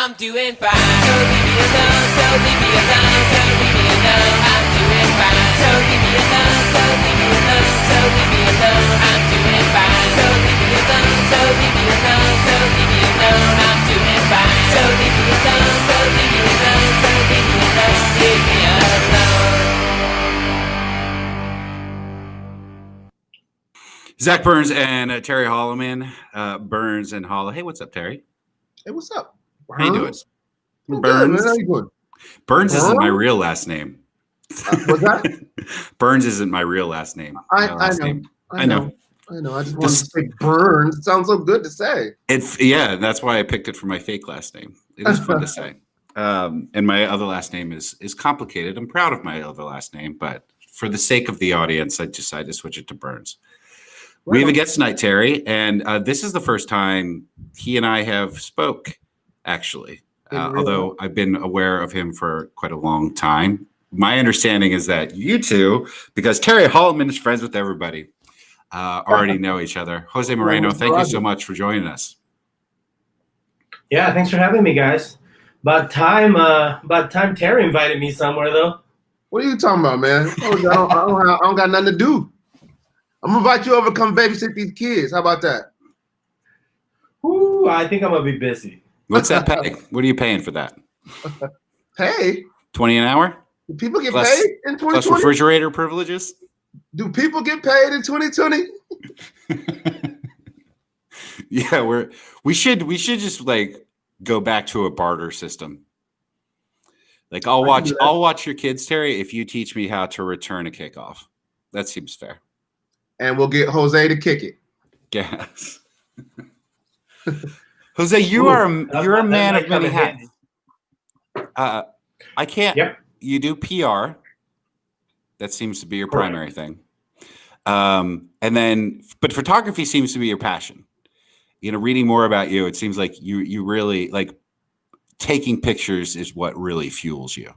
I'm doing fine. So leave me alone, so leave me alone, so leave me alone. I'm doing fine. So leave me alone, so leave me alone, so leave me alone. I'm doing fine. So leave me alone, so leave me alone, so leave me alone. I'm doing fine. So leave me alone, so leave me alone, so leave me alone, leave me alone. Zach Burns and Terry Holloman. Burns and Hollow. Hey, what's up, Terry? Hey, what's up? How you doing? I'm Burns. good, man. How you doing? Burns isn't my real last name. What's that? Burns isn't my real last name. I know. I just wanted to say Burns. It sounds so good to say. Yeah, that's why I picked it for my fake last name. It is fun to say. And my other last name is complicated. I'm proud of my other last name, but for the sake of the audience, I decided to switch it to Burns. Right. We have a guest tonight, Terry, and this is the first time he and I have spoke, actually. Although I've been aware of him for quite a long time. My understanding is that you two, because Terry Holloman is friends with everybody, already know each other. Jose Moreno, thank you so much for joining us. Yeah, thanks for having me, guys. About time Terry invited me somewhere, though. What are you talking about, man? I don't got nothing to do. I'm going to invite you over to come babysit these kids. How about that? Ooh, I think I'm going to be busy. What's that pay? What are you paying for that? Pay? $20 an hour? Do people get paid in 2020? Plus refrigerator privileges? Do people get paid in 2020? Yeah, we should just like go back to a barter system. Like I'll watch your kids, Terry, if you teach me how to return a kickoff. That seems fair. And we'll get Jose to kick it. Yes. Jose, you're a man of many hats. I can't. Yep. You do PR. That seems to be your primary thing. But photography seems to be your passion. You know, reading more about you, it seems like you really like taking pictures is what really fuels you.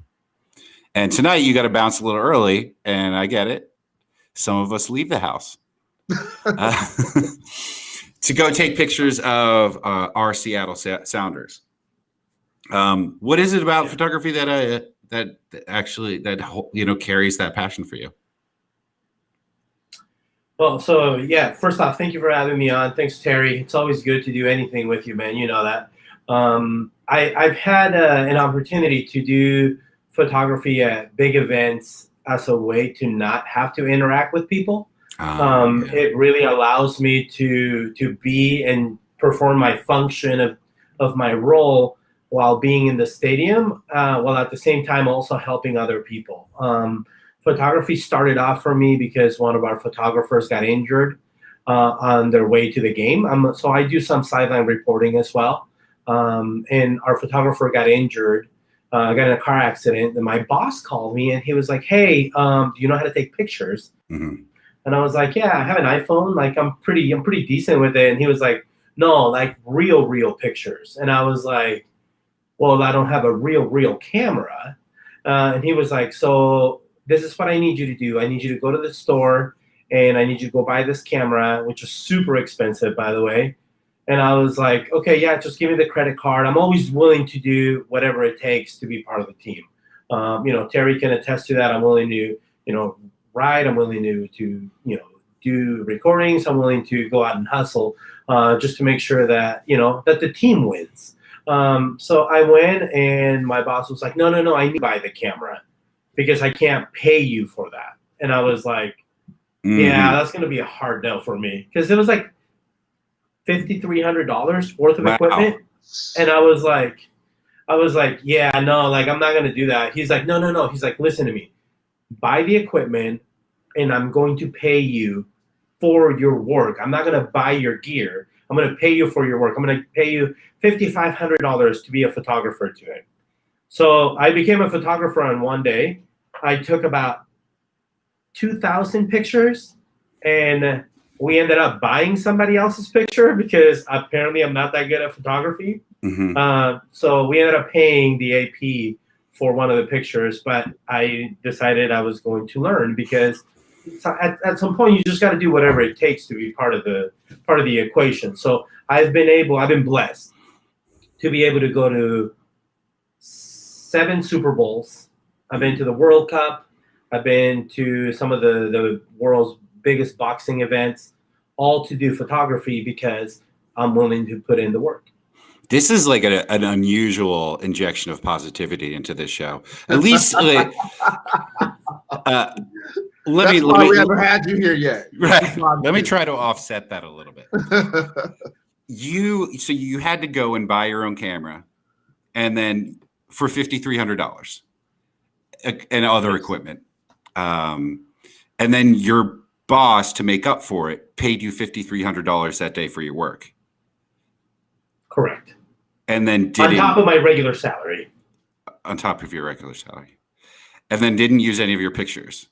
And tonight you got to bounce a little early, and I get it. Some of us leave the house to go take pictures of our Seattle Sounders. What is it about photography that actually carries that passion for you? Well, so yeah, first off, thank you for having me on. Thanks, Terry. It's always good to do anything with you, man. You know that. I've had an opportunity to do photography at big events as a way to not have to interact with people. It really allows me to be and perform my function of my role while being in the stadium, while at the same time also helping other people. Photography started off for me because one of our photographers got injured on their way to the game. So I do some sideline reporting as well. And our photographer got injured, got in a car accident. And my boss called me and he was like, "Hey, do you know how to take pictures?" Mm-hmm. And I was like, "Yeah, I have an iPhone. Like I'm pretty decent with it." And he was like, "No, like real pictures." And I was like, "Well, I don't have a real camera." And he was like, "So this is what I need you to do. I need you to go to the store and I need you to go buy this camera," which is super expensive, by the way. And I was like, "Okay, yeah, just give me the credit card. I'm always willing to do whatever it takes to be part of the team." Terry can attest to that. I'm willing to, ride. I'm willing to do recordings. I'm willing to go out and hustle just to make sure that, that the team wins. So I went and my boss was like, no, I need to buy the camera because I can't pay you for that. And I was like, yeah, that's going to be a hard no for me because it was like $5,300 worth of equipment. And I was like, yeah, no, like I'm not going to do that. He's like, no. He's like, listen to me, buy the equipment and I'm going to pay you for your work. I'm not going to buy your gear. I'm going to pay you for your work. I'm going to pay you $5,500 to be a photographer to it. So I became a photographer on one day. I took about 2,000 pictures and we ended up buying somebody else's picture because apparently I'm not that good at photography. Mm-hmm. So we ended up paying the AP for one of the pictures, but I decided I was going to learn because at some point you just got to do whatever it takes to be part of the equation. So I've been blessed to be able to go to 7 Super Bowls. I've been to the World Cup. I've been to some of the world's biggest boxing events, all to do photography because I'm willing to put in the work. This is like an unusual injection of positivity into this show. At least, let That's why we haven't had you here yet. Right. Let me try to offset that a little bit. So you had to go and buy your own camera, and then for $5,300 and other equipment, and then your boss, to make up for it, paid you $5,300 that day for your work. Correct. And then on top of my regular salary. On top of your regular salary, and then didn't use any of your pictures.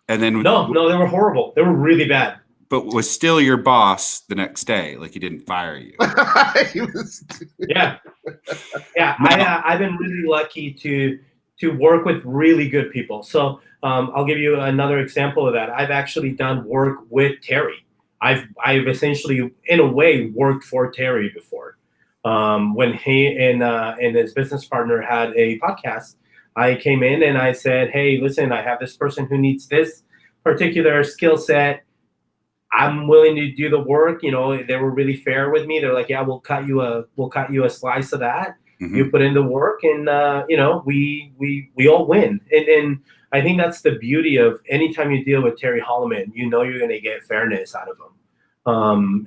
And then no, they were horrible. They were really bad. But was still your boss the next day, like he didn't fire you. Yeah. I've been really lucky to work with really good people. So I'll give you another example of that. I've actually done work with Terry. I've essentially, in a way, worked for Terry before. When he and his business partner had a podcast, I came in and I said, "Hey, listen, I have this person who needs this particular skill set. I'm willing to do the work." They were really fair with me. They're like, "Yeah, we'll cut you a slice of that. Mm-hmm. You put in the work, and we all win." And I think that's the beauty of anytime you deal with Terry Holloman, you're going to get fairness out of him. I'm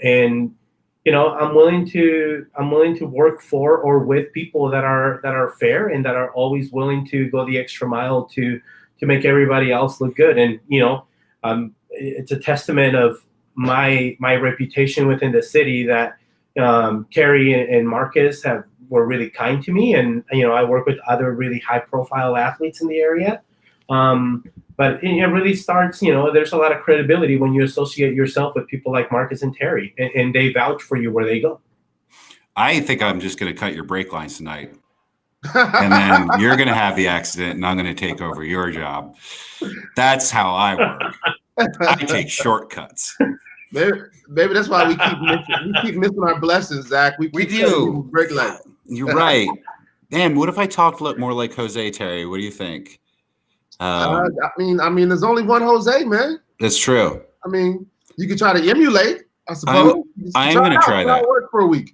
willing to work for or with people that are fair and that are always willing to go the extra mile to make everybody else look good. And it's a testament of my reputation within the city that Terry and Marcus were really kind to me, and I work with other really high profile athletes in the area. But it really starts, there's a lot of credibility when you associate yourself with people like Marcus and Terry, and they vouch for you where they go. I think I'm just going to cut your brake lines tonight. And then you're going to have the accident, and I'm going to take over your job. That's how I work. I take shortcuts. Maybe that's why we keep missing our blessings, Zach. We do. Brake lines. You're right. Man, what if I talked more like Jose, Terry? What do you think? I mean, there's only one Jose, man. That's true. I mean, you can try to emulate, I suppose. I'm going to try that. Work for a week.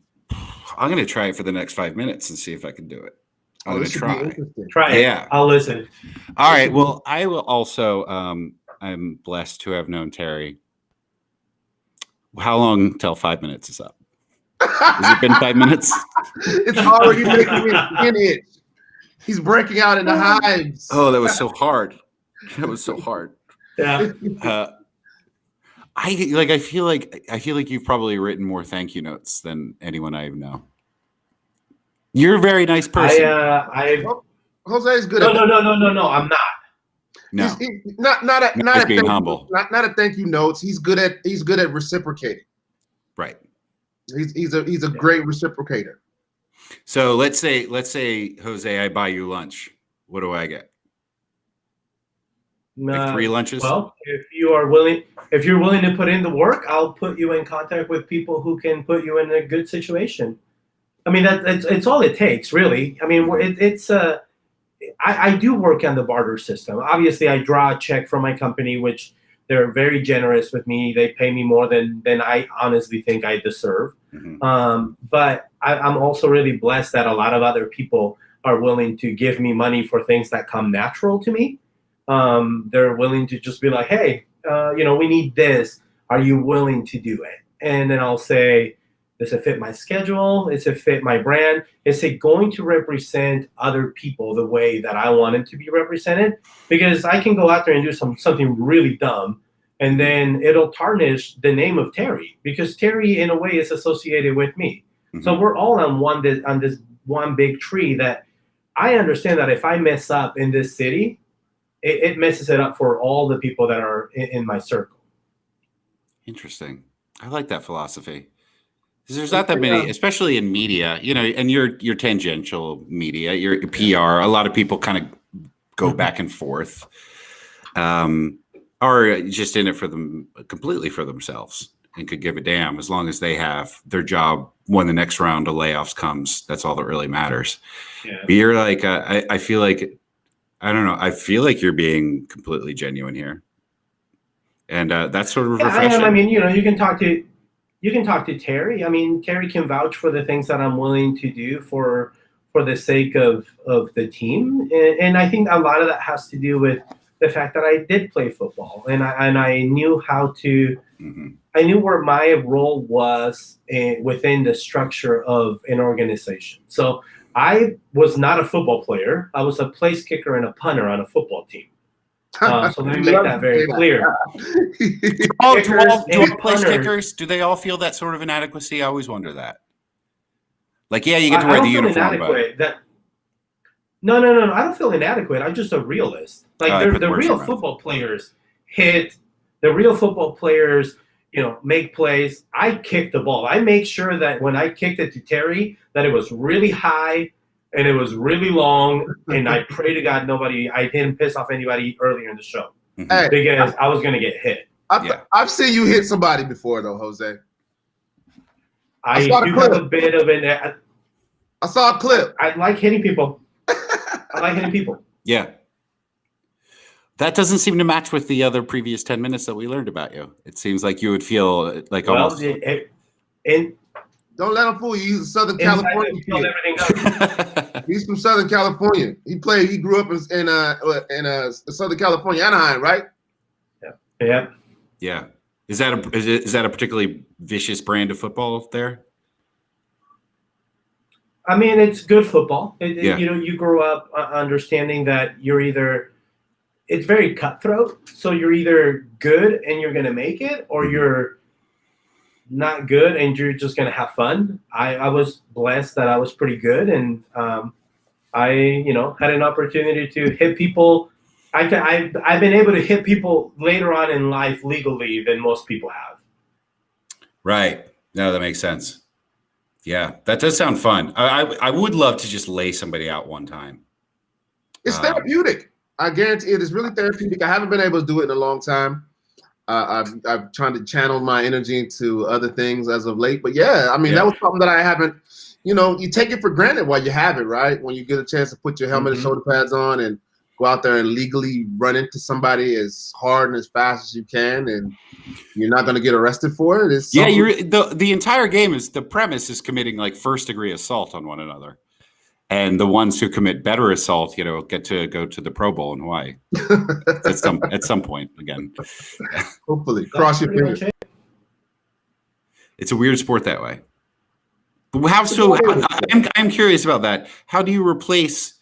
I'm going to try it for the next 5 minutes and see if I can do it. I'm going to try. Try it. Yeah. I'll listen. All right. Well, I will also. I'm blessed to have known Terry. How long till 5 minutes is up? Has it been 5 minutes? It's already making me an itch. He's breaking out into hives. Oh, that was so hard. That was so hard. Yeah. I feel like you've probably written more thank you notes than anyone I know. You're a very nice person. Jose's good. No. I'm not. No, he's not being humble. Not a thank you notes. He's good at reciprocating. Right. He's a great reciprocator. So let's say Jose, I buy you lunch. What do I get? Like 3 lunches? Well, if you're willing to put in the work, I'll put you in contact with people who can put you in a good situation. I mean, it's all it takes, really. I mean, I do work on the barter system. Obviously, I draw a check from my company, which they're very generous with me. They pay me more than I honestly think I deserve. Mm-hmm. But I'm also really blessed that a lot of other people are willing to give me money for things that come natural to me. They're willing to just be like, "Hey, we need this. Are you willing to do it?" And then I'll say, does it fit my schedule? Does it fit my brand? Is it going to represent other people the way that I want it to be represented? Because I can go out there and do something really dumb, and then it'll tarnish the name of Terry, because Terry, in a way, is associated with me. Mm-hmm. So we're all on this one big tree that I understand that if I mess up in this city, it messes it up for all the people that are in my circle. Interesting. I like that philosophy. There's not that many, especially in media, and you're tangential media, you're PR. A lot of people kind of go back and forth, are just in it completely for themselves. and could give a damn as long as they have their job when the next round of layoffs comes. That's all that really matters. Yeah. But you're like, I feel like, I don't know. I feel like you're being completely genuine here. And that's sort of refreshing. I am. I mean, you can talk to Terry. I mean, Terry can vouch for the things that I'm willing to do for the sake of the team. And I think a lot of that has to do with the fact that I did play football, and I knew how to. Mm-hmm. I knew where my role was within the structure of an organization. So I was not a football player. I was a place kicker and a punter on a football team. So let me make that very clear. Do all place punters, kickers, do they all feel that sort of inadequacy? I always wonder that. Like, yeah, you get to wear the uniform, but... No. I don't feel inadequate. I'm just a realist. Like the real football players hit. The real football players, make plays. I kick the ball. I make sure that when I kicked it to Terry, that it was really high and it was really long. And I pray to God I didn't piss off anybody earlier in the show because I was going to get hit. I've seen you hit somebody before, though, Jose. I do have a bit of an. I saw a clip. I like hitting people. Yeah. That doesn't seem to match with the other previous 10 minutes that we learned about you. It seems like you would feel like almost. Don't let him fool you. He's a Southern California kid. He's from Southern California. He grew up in Southern California, Anaheim, right? Yeah. Yeah. Is that a particularly vicious brand of football there? I mean, it's good football. You grow up understanding that it's very cutthroat. So you're either good and you're going to make it, or you're not good and you're just going to have fun. I was blessed that I was pretty good, and I had an opportunity to hit people. I've been able to hit people later on in life legally than most people have. Right. No, that makes sense. Yeah, that does sound fun. I would love to just lay somebody out one time. It's therapeutic. I guarantee it is really therapeutic. I haven't been able to do it in a long time. I've tried to channel my energy into other things as of late. But yeah, I mean, that was something that I haven't, you take it for granted while you have it, right? When you get a chance to put your helmet and shoulder pads on and go out there and legally run into somebody as hard and as fast as you can, and you're not going to get arrested for it. The entire game is, the premise is committing like first-degree assault on one another. And the ones who commit better assault, get to go to the Pro Bowl in Hawaii at some point again. Hopefully, cross your fingers. It's a weird sport that way. But I'm curious about that. How do you replace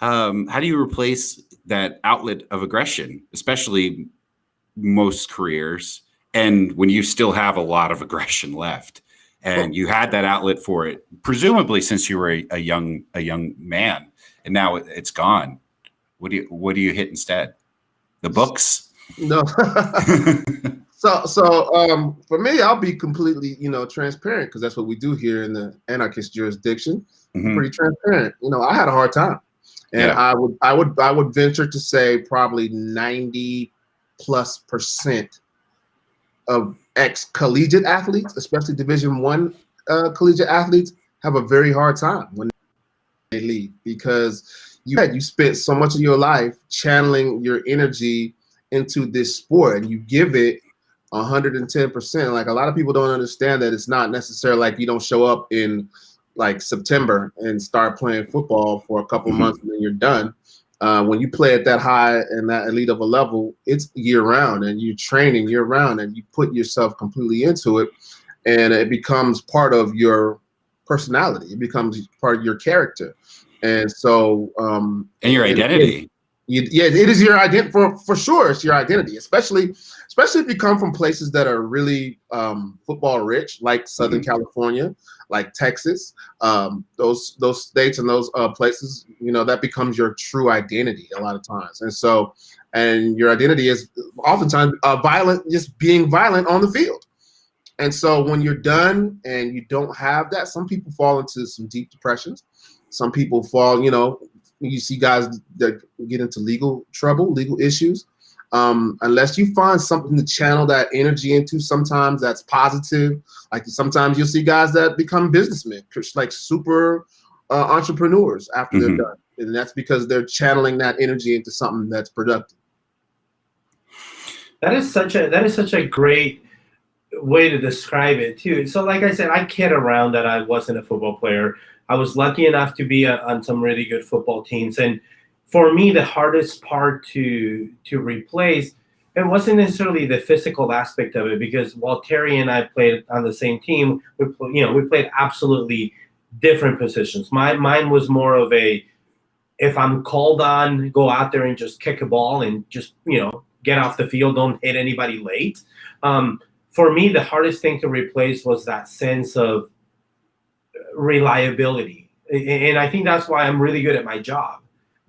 that outlet of aggression, especially most careers, and when you still have a lot of aggression left? And you had that outlet for it, presumably since you were a young man, and now it's gone. What do you hit instead? The books? No. So for me, I'll be completely transparent, because that's what we do here in the anarchist jurisdiction. Mm-hmm. Pretty transparent. I had a hard time, and I would venture to say probably 90+% of ex-collegiate athletes, especially Division I collegiate athletes, have a very hard time when they leave, because you spent so much of your life channeling your energy into this sport, and you give it 110%. Like, a lot of people don't understand that it's not necessarily like you don't show up in like September and start playing football for a couple months and then you're done. When you play at that high and that elite of a level, it's year round, and you're training year round, and you put yourself completely into it, and it becomes part of your personality. It becomes part of your character. And so, and your identity. It is your identity for sure. It's your identity, especially if you come from places that are really football rich, like Southern California, like Texas, those states and those places, that becomes your true identity a lot of times. And so, and your identity is oftentimes violent, just being violent on the field. And so when you're done and you don't have that, some people fall into some deep depressions. Some people fall, you see guys that get into legal trouble, legal issues. unless you find something to channel that energy into, sometimes that's positive. Like sometimes you'll see guys that become businessmen, like super entrepreneurs after they're done. And that's because they're channeling that energy into something that's productive. That is such a great way to describe it too. So like I said, I kid around that I wasn't a football player. I was lucky enough to be on some really good football teams. And for me, the hardest part to replace, it wasn't necessarily the physical aspect of it, because while Terry and I played on the same team, we played absolutely different positions. Mine was more of a, if I'm called on, go out there and just kick a ball and just, get off the field, don't hit anybody late. For me, the hardest thing to replace was that sense of reliability. And I think that's why I'm really good at my job,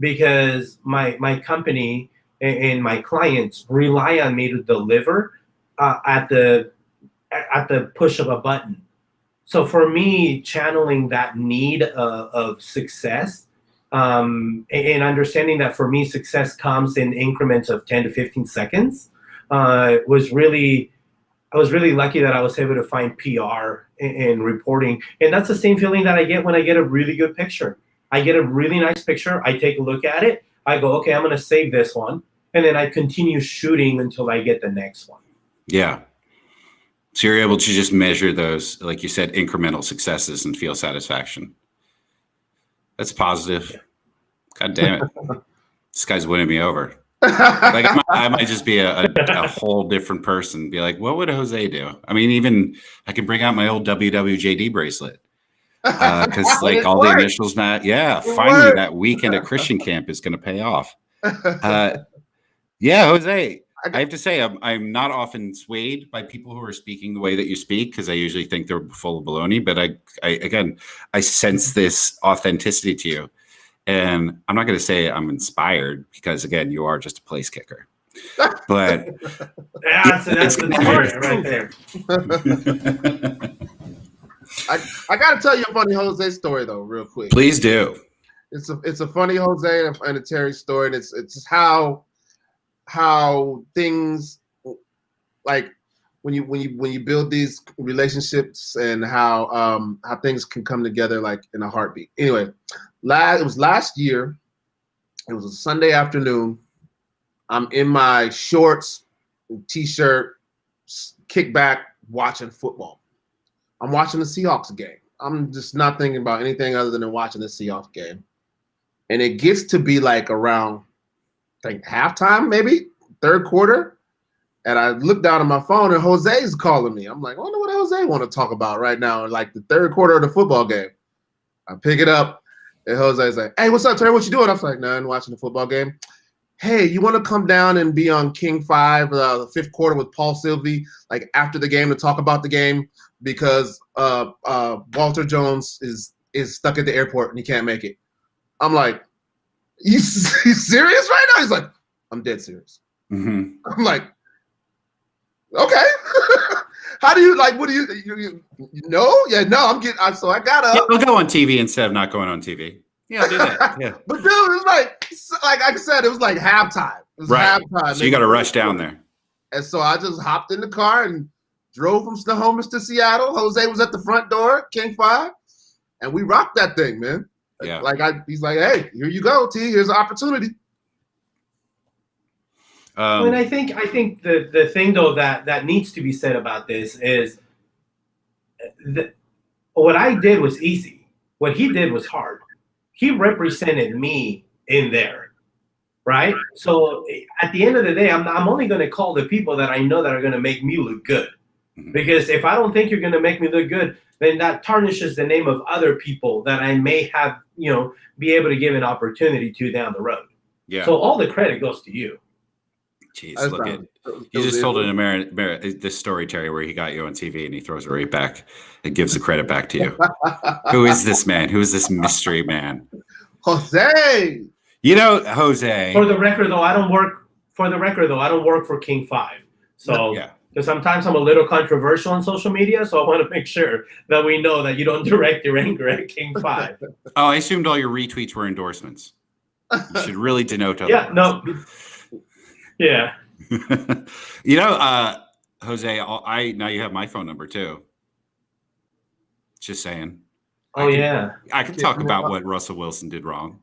because my company and my clients rely on me to deliver at the push of a button. So for me, channeling that need of success, and understanding that for me, success comes in increments of 10 to 15 seconds, I was really lucky that I was able to find PR and reporting. And that's the same feeling that I get when I get a really good picture. I get a really nice picture. I take a look at it. I go, okay, I'm going to save this one. And then I continue shooting until I get the next one. Yeah. So you're able to just measure those, like you said, incremental successes and feel satisfaction. That's positive. God damn it. This guy's winning me over. Like I might just be a whole different person. Be like, what would Jose do? I mean, even I can bring out my old WWJD bracelet because like all the initials, Matt. Yeah, finally that weekend at Christian camp is going to pay off. Yeah, Jose. I have to say, I'm not often swayed by people who are speaking the way that you speak, because I usually think they're full of baloney. But I sense this authenticity to you. And I'm not going to say I'm inspired, because, again, you are just a place kicker. But that's the spirit right there. I got to tell you a funny Jose story, though, real quick. Please do. It's a funny Jose and a Terry story. And it's just how things, like when you build these relationships, and how things can come together like in a heartbeat. Anyway. It was last year. It was a Sunday afternoon. I'm in my shorts, t-shirt, kick back, watching football. I'm watching the Seahawks game. I'm just not thinking about anything other than watching the Seahawks game. And it gets to be like around, I think, halftime, maybe third quarter. And I look down at my phone, and Jose's calling me. I'm like, I wonder what Jose want to talk about right now in like the third quarter of the football game. I pick it up. And Jose's like, hey, what's up, Terry? What you doing? I was like, nothing, watching the football game. Hey, you want to come down and be on King 5, the fifth quarter with Paul Sylvie, like after the game, to talk about the game, because Walter Jones is stuck at the airport and he can't make it. I'm like, you serious right now? He's like, I'm dead serious. Mm-hmm. I'm like, okay. How do you, like, what do you know? Yeah, no, so I got up. Yeah, we'll go on TV instead of not going on TV. Yeah, I'll do that. Yeah. But dude, it was like I said, it was like halftime. It was halftime. So you got to rush down there. And so I just hopped in the car and drove from Snohomish to Seattle. Jose was at the front door, King 5, and we rocked that thing, man. Yeah. He's like, hey, here you go, T. Here's an opportunity. And I think the thing though that needs to be said about this is what I did was easy. What he did was hard. He represented me in there, right? So at the end of the day, I'm only going to call the people that I know that are going to make me look good. Mm-hmm. Because if I don't think you're going to make me look good, then that tarnishes the name of other people that I may have, be able to give an opportunity to down the road. Yeah. So all the credit goes to you. Jeez, look at you just told this story, Terry, where he got you on TV and he throws it right back and gives the credit back to you. Who is this man? Who is this mystery man? Jose. Jose. For the record, though, I don't work for King 5. So yeah. Because sometimes I'm a little controversial on social media, so I want to make sure that we know that you don't direct your anger at King 5. Oh, I assumed all your retweets were endorsements. You should really denote. Yeah, no. Yeah. You know, Jose, I now you have my phone number too. Just saying. Oh yeah. I can talk about what Russell Wilson did wrong.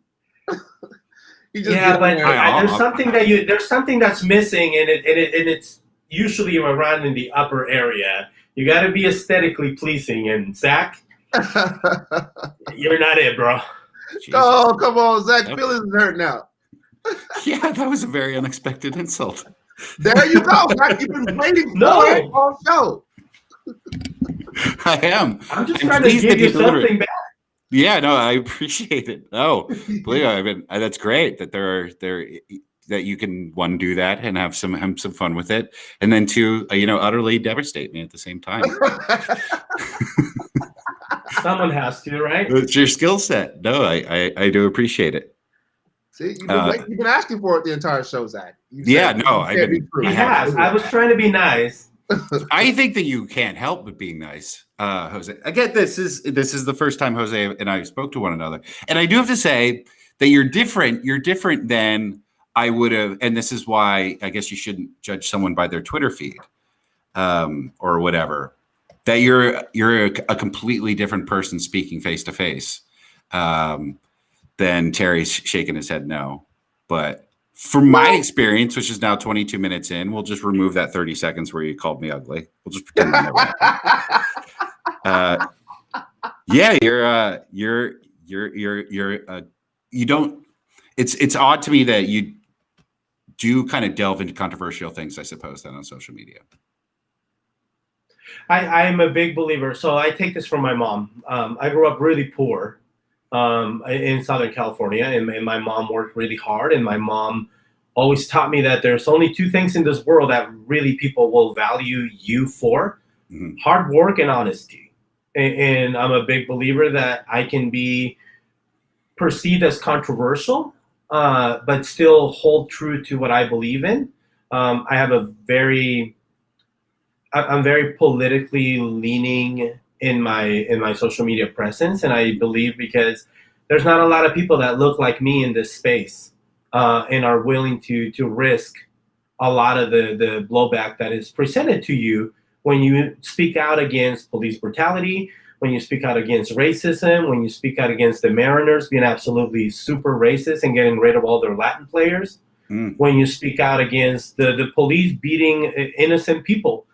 Yeah, but there's something that's missing, and it's usually around in the upper area. You got to be aesthetically pleasing, and Zach, you're not it, bro. Jesus. Oh, come on, Zach. Feelings hurt now. Yeah, that was a very unexpected insult. There you go, Zach. You've been waiting No. for it all show. I am. I'm just trying to give you something back. Yeah, no, I appreciate it. No, believe it. I mean, that's great that that you can, one, do that and have some fun with it, and then two, utterly devastate me at the same time. Someone has to, right? It's your skill set. No, I do appreciate it. See, you've been asking for it the entire show, Zach. He has. I was trying to be nice. I think that you can't help but being nice, Jose. Again, this is the first time Jose and I spoke to one another, and I do have to say that you're different. You're different than I would have, and this is why I guess you shouldn't judge someone by their Twitter feed, or whatever. That you're a completely different person speaking face to face, than Terry's shaking his head no, but. From my experience, which is now 22 minutes in, we'll just remove that 30 seconds where you called me ugly. We'll just pretend that yeah, you don't. It's odd to me that you do kind of delve into controversial things, I suppose, then on social media. I'm a big believer. So I take this from my mom. I grew up really poor. In Southern California, and my mom worked really hard, and my mom always taught me that there's only two things in this world that really people will value you for: hard work and honesty. And I'm a big believer that I can be perceived as controversial, but still hold true to what I believe in. I'm very politically leaning in my social media presence, and I believe because there's not a lot of people that look like me in this space, and are willing to risk a lot of the blowback that is presented to you when you speak out against police brutality, when you speak out against racism, when you speak out against the Mariners being absolutely super racist and getting rid of all their Latin players, when you speak out against the police beating innocent people,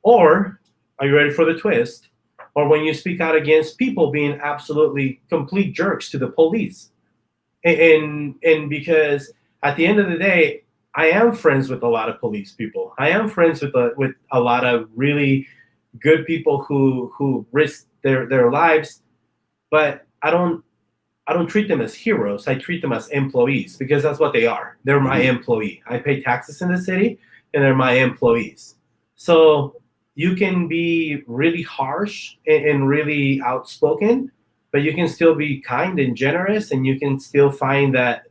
or, are you ready for the twist? Or when you speak out against people being absolutely complete jerks to the police. And because at the end of the day, I am friends with a lot of police people. I am friends with a lot of really good people who risk their lives, but I don't treat them as heroes. I treat them as employees, because that's what they are. They're my employee. I pay taxes in the city, and they're my employees. So you can be really harsh and really outspoken, but you can still be kind and generous, and you can still find that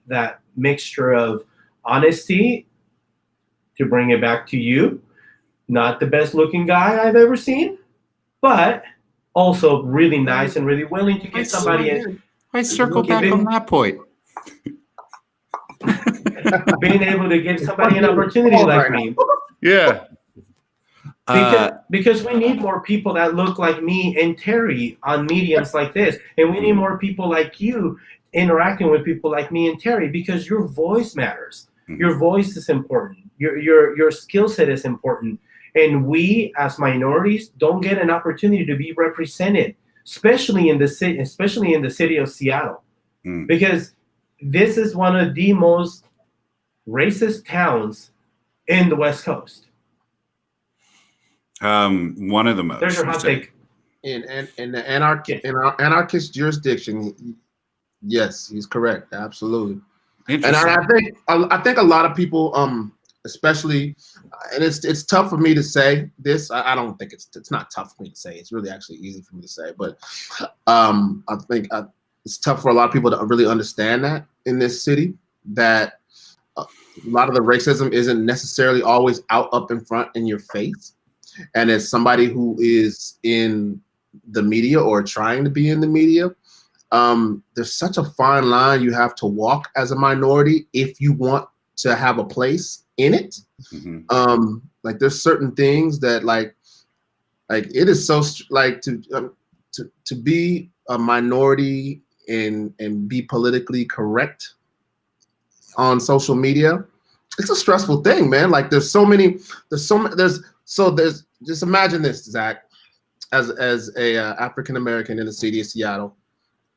mixture of honesty to bring it back to you. Not the best looking guy I've ever seen, but also really nice and really willing to give somebody in. I circle back on that point. Being able to give somebody an opportunity like me. Yeah. Because we need more people that look like me and Terry on mediums like this, and we need more people like you interacting with people like me and Terry, because your voice matters. Your voice is important. Your skill set is important, and we as minorities don't get an opportunity to be represented, especially in the city of Seattle, because this is one of the most racist towns in the West Coast. One of the most. There's your hot take. In the anarchist jurisdiction, yes, he's correct. Absolutely. And I think a lot of people, especially, and it's tough for me to say this. I don't think it's not tough for me to say. It's really actually easy for me to say. But I think it's tough for a lot of people to really understand that in this city, that a lot of the racism isn't necessarily always up in front in your face. And as somebody who is in the media or trying to be in the media, there's such a fine line you have to walk as a minority if you want to have a place in it. Like there's certain things that like it is so like to be a minority and be politically correct on social media. It's a stressful thing, man. Like there's just imagine this, Zach, as a African American in the city of Seattle.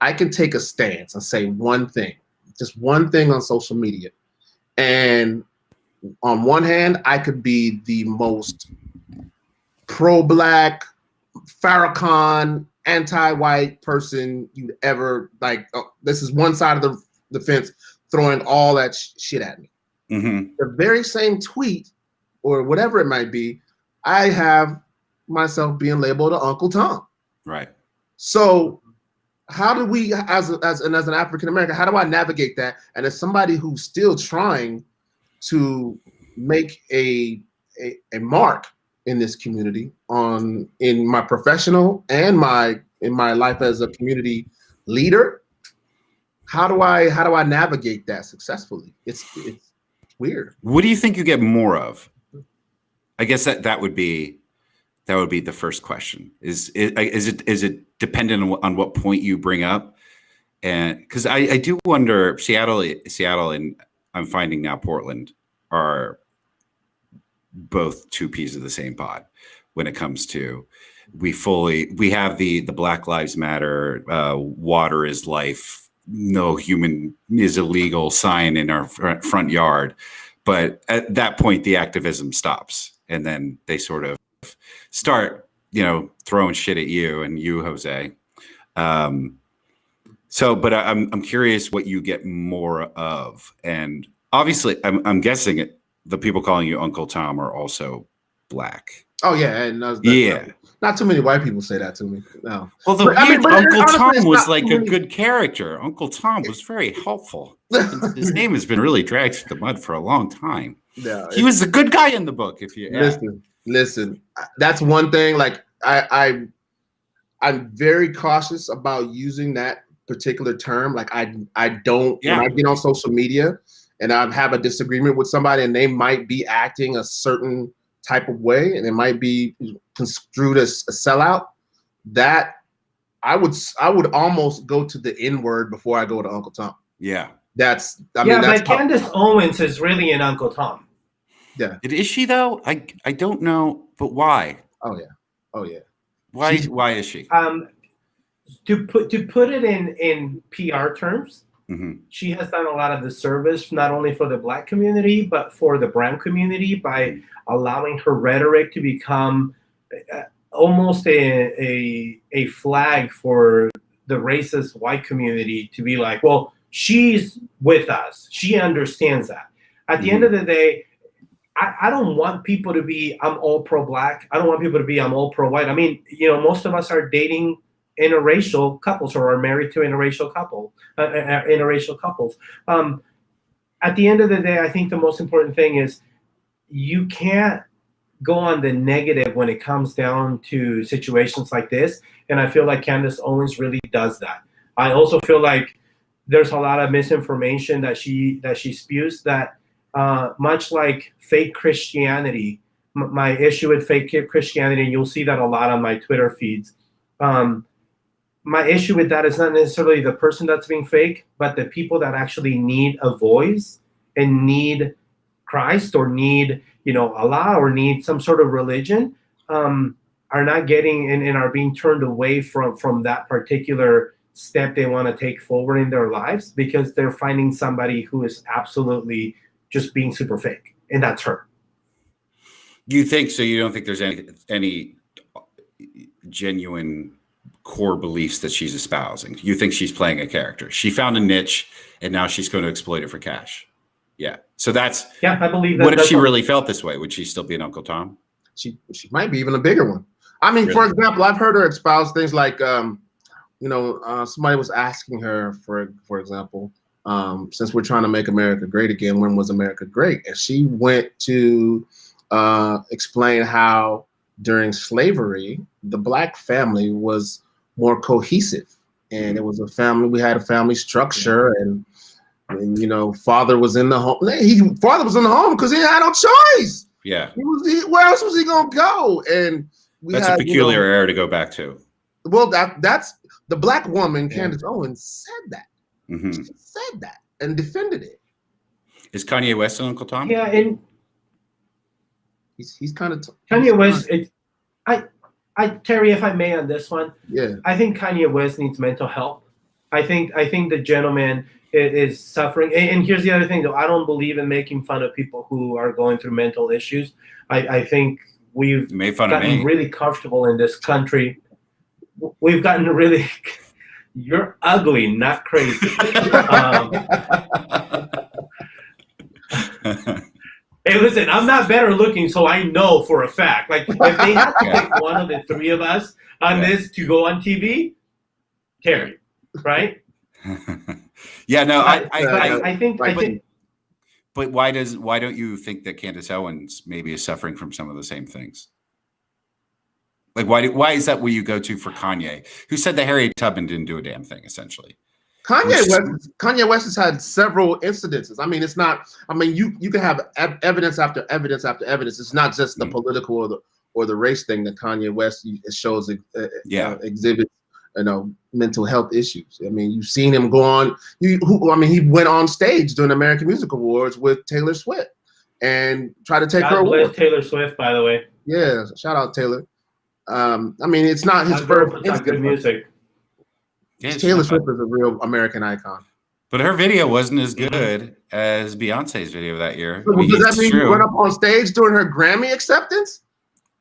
I can take a stance and say one thing, just one thing on social media. And on one hand, I could be the most pro-black, Farrakhan, anti-white person you'd ever like. Oh, this is one side of the fence throwing all that shit at me. The very same tweet or whatever it might be, I have myself being labeled an Uncle Tom. Right. So how do we, as an African American, how do I navigate that? And as somebody who's still trying to make a mark in this community in my professional and in my life as a community leader, how do I navigate that successfully? It's weird. What do you think you get more of? I guess that would be the first question. Is it dependent on what point you bring up? And because I do wonder, Seattle, and I'm finding now Portland are both two peas of the same pod when it comes to we have the Black Lives Matter, water is life, no human is illegal sign in our front yard. But at that point, the activism stops. And then they sort of start, throwing shit at you and you, Jose. But I'm curious what you get more of. And obviously, I'm guessing the people calling you Uncle Tom are also Black. Oh, yeah. And not too many white people say that to me. No. Well, Uncle Tom was like a good character. Uncle Tom was very helpful. His name has been really dragged through the mud for a long time. Yeah, he was the good guy in the book. If you listen, that's one thing. Like I'm very cautious about using that particular term. Like I don't when I get on social media and I have a disagreement with somebody and they might be acting a certain type of way and it might be construed as a sellout, that I would almost go to the N word before I go to Uncle Tom. Yeah. But Candace Owens is really an Uncle Tom. Yeah. Is she though? I don't know, but why? Oh yeah. Why is she? To put it in PR terms, she has done a lot of the service, not only for the Black community, but for the brown community by allowing her rhetoric to become almost a flag for the racist white community to be like, well, she's with us. She understands that. At the end of the day, I don't want people to be, I'm all pro-Black. I don't want people to be, I'm all pro-white. I mean, most of us are dating interracial couples or are married to interracial couples. At the end of the day, I think the most important thing is you can't go on the negative when it comes down to situations like this. And I feel like Candace Owens really does that. I also feel like there's a lot of misinformation that she spews that much like fake Christianity, my issue with fake Christianity, and you'll see that a lot on my Twitter feeds. My issue with that is not necessarily the person that's being fake, but the people that actually need a voice and need Christ or need, Allah or need some sort of religion, are not getting and are being turned away from that particular step they want to take forward in their lives because they're finding somebody who is absolutely just being super fake, and that's her. You think so? You don't think there's any genuine core beliefs that she's espousing? You think she's playing a character? She found a niche, and now she's going to exploit it for cash. Yeah. So that's I believe that. What if she really felt this way? Would she still be an Uncle Tom? She might be even a bigger one. I mean, for example, I've heard her espouse things like, somebody was asking her, for example, since we're trying to make America great again, when was America great? And she went to explain how during slavery, the Black family was more cohesive. And it was a family, we had a family structure, and And father was in the home. Father was in the home because he had no choice. Yeah. Where else was he gonna go? And that's a peculiar era to go back to. Well, that's the black woman, Candace Owens, said that. Mm-hmm. She said that and defended it. Is Kanye West an Uncle Tom? Yeah, and he's kind of Kanye West. Terry, if I may, on this one, yeah, I think Kanye West needs mental help. I think the gentleman is suffering. And here's the other thing, though. I don't believe in making fun of people who are going through mental issues. I think we've gotten really comfortable in this country. We've gotten really. You're ugly, not crazy. Hey, listen, I'm not better looking, so I know for a fact. Like, if they had to pick one of the three of us on this to go on TV, Terry, right? Yeah, no, I think. But why don't you think that Candace Owens maybe is suffering from some of the same things? Like, why is that where you go to for Kanye, who said that Harriet Tubman didn't do a damn thing, essentially? Kanye West has had several incidences. I mean, it's not. I mean, you can have evidence after evidence after evidence. It's not just the political or the race thing that Kanye West shows exhibits, mental health issues. I mean, you've seen him go on. He went on stage during the American Music Awards with Taylor Swift and try to take her away. God bless Taylor Swift, by the way. Yeah, shout out Taylor. I mean, it's not his first. It's good music. Yeah, Taylor Swift is a real American icon. But her video wasn't as good as Beyonce's video that year. Does that mean he went up on stage during her Grammy acceptance?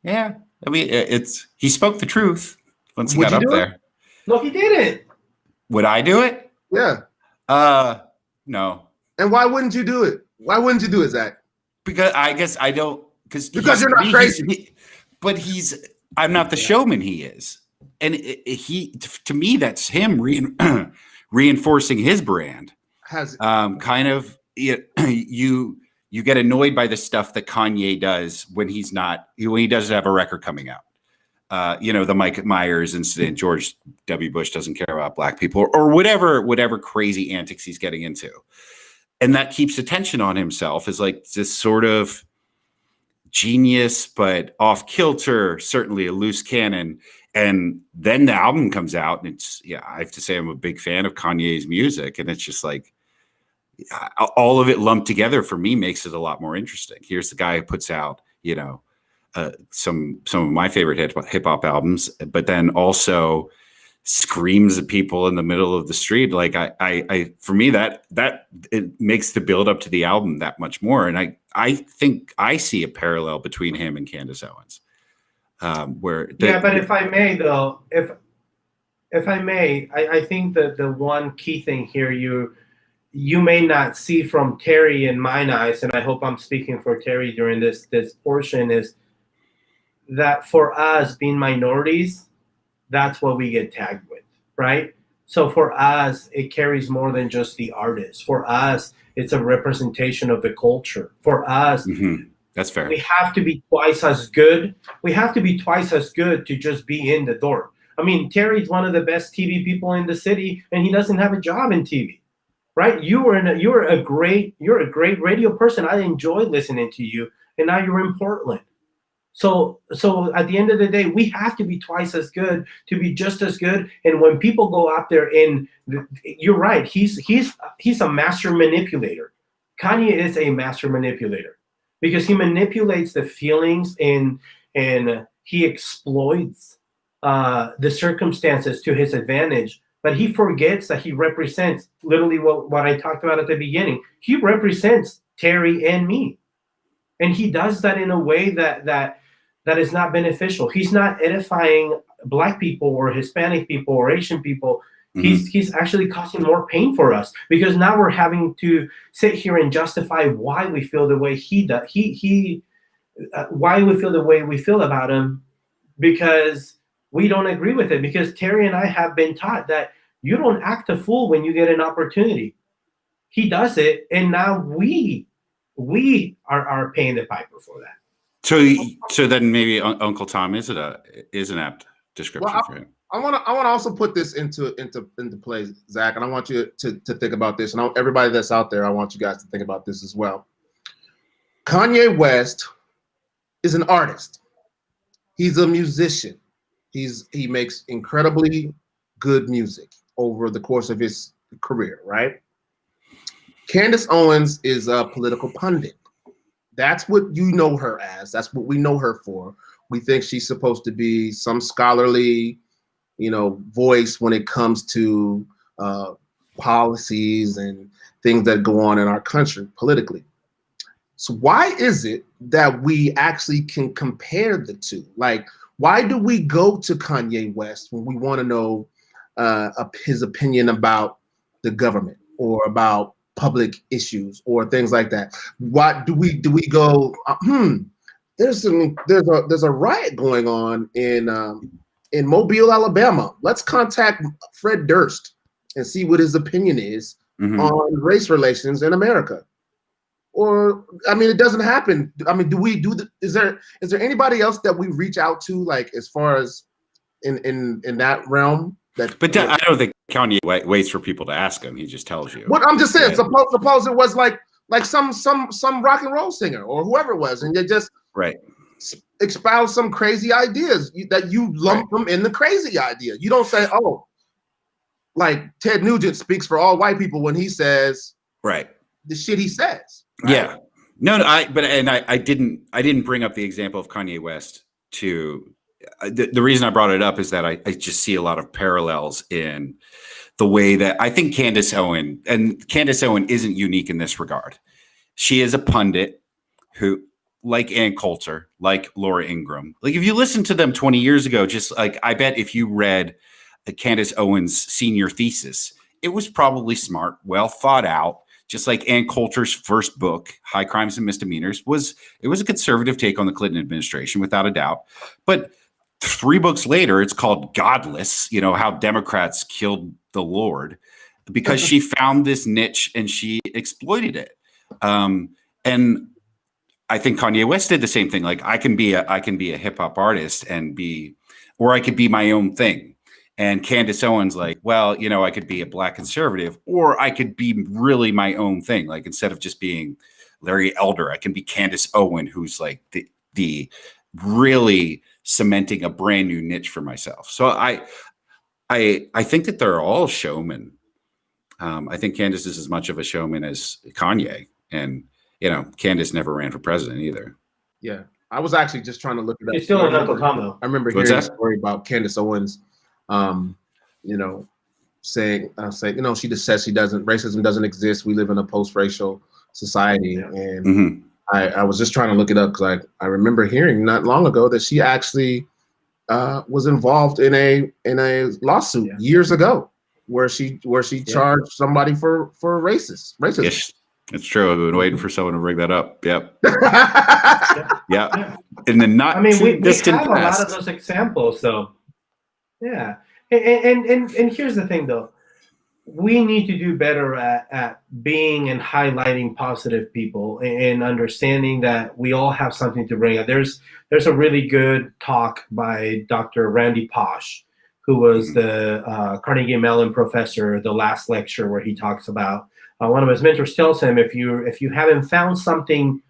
Yeah, I mean, he spoke the truth once he got up there. No, he didn't. Would I do it? Yeah. No. And why wouldn't you do it? Why wouldn't you do it, Zach? Because I guess I don't. Because you're not crazy. I'm not the showman he is. And to me, that's him reinforcing his brand. Kind of, you get annoyed by the stuff that Kanye does when he doesn't have a record coming out. The Mike Myers incident, George W. Bush doesn't care about black people, or whatever crazy antics he's getting into. And that keeps attention on himself as like this sort of genius, but off kilter, certainly a loose cannon. And then the album comes out, and I have to say I'm a big fan of Kanye's music, and it's just like all of it lumped together for me makes it a lot more interesting. Here's the guy who puts out, some of my favorite hip hop albums, but then also screams at people in the middle of the street. Like for me, that it makes the build up to the album that much more. And I think I see a parallel between him and Candace Owens. But if I may, though, if I may, I think that the one key thing here you may not see from Terry in mine eyes, and I hope I'm speaking for Terry during this portion, is that for us being minorities, that's what we get tagged with, right? So for us, it carries more than just the artist. For us, it's a representation of the culture. For us, that's fair. We have to be twice as good. We have to be twice as good to just be in the door. I mean, Terry's one of the best TV people in the city, and he doesn't have a job in TV, right? You're a great radio person. I enjoy listening to you, and now you're in Portland. So at the end of the day, we have to be twice as good to be just as good. And when people go out there, you're right, he's a master manipulator. Kanye is a master manipulator because he manipulates the feelings and he exploits the circumstances to his advantage. But he forgets that he represents literally what I talked about at the beginning. He represents Terry and me. And he does that in a way that is not beneficial. He's not edifying Black people or Hispanic people or Asian people. He's actually causing more pain for us because now we're having to sit here and justify why we feel the way he does. Why we feel the way we feel about him because we don't agree with it. Because Terry and I have been taught that you don't act a fool when you get an opportunity. He does it, and now we are paying the piper for that. So then maybe Uncle Tom is an apt description for him. I want to also put this into play, Zach, and I want you to think about this, and everybody that's out there, I want you guys to think about this as well. Kanye West is an artist. He's a musician. He makes incredibly good music over the course of his career, right? Candace Owens is a political pundit. That's what you know her as. That's what we know her for. We think she's supposed to be some scholarly, voice when it comes to policies and things that go on in our country politically. So why is it that we actually can compare the two? Like, why do we go to Kanye West when we want to know his opinion about the government or about public issues or things like that? Why do we go? There's a riot going on in Mobile, Alabama. Let's contact Fred Durst and see what his opinion is on race relations in America. Or, I mean, it doesn't happen. I mean, is there anybody else that we reach out to, like, as far as in that realm? I don't think Kanye waits for people to ask him. He just tells you. What I'm just saying, suppose it was like some rock and roll singer or whoever it was, and they just espouse some crazy ideas that you lump them in the crazy idea. You don't say, oh, like Ted Nugent speaks for all white people when he says the shit he says. Right? Yeah. No, I didn't bring up the example of Kanye West to the reason I brought it up is that I just see a lot of parallels in the way that I think Candace Owen isn't unique in this regard. She is a pundit who, like Ann Coulter, like Laura Ingraham, like if you listen to them 20 years ago, just like I bet if you read Candace Owens' senior thesis, it was probably smart, well thought out. Just like Ann Coulter's first book, High Crimes and Misdemeanors, it was a conservative take on the Clinton administration, without a doubt. But 3 books later, it's called Godless, how Democrats killed the Lord, because she found this niche and she exploited it. And I think Kanye West did the same thing. Like I can be a hip hop artist or I could be my own thing. And Candace Owens, like, well, I could be a Black conservative, or I could be really my own thing. Like instead of just being Larry Elder, I can be Candace Owen, who's like the really cementing a brand new niche for myself. So I think that they're all showmen. I think Candace is as much of a showman as Kanye, and Candace never ran for president either. Yeah, I was actually just trying to look it up. She's still an Uncle Tom, though. I remember hearing a story about Candace Owens. Saying, she just says racism doesn't exist. We live in a post-racial society. And I was just trying to look it up because I remember hearing not long ago that she actually was involved in a lawsuit years ago where she charged somebody for racism. Yes, it's true. I've been waiting for someone to bring that up. Yep. Yeah. In the not too distant past. We have a lot of those examples, though. Yeah, and here's the thing, though. We need to do better at being and highlighting positive people and understanding that we all have something to bring. There's a really good talk by Dr. Randy Posh, who was the Carnegie Mellon professor, the last lecture where he talks about one of his mentors tells him, if you haven't found something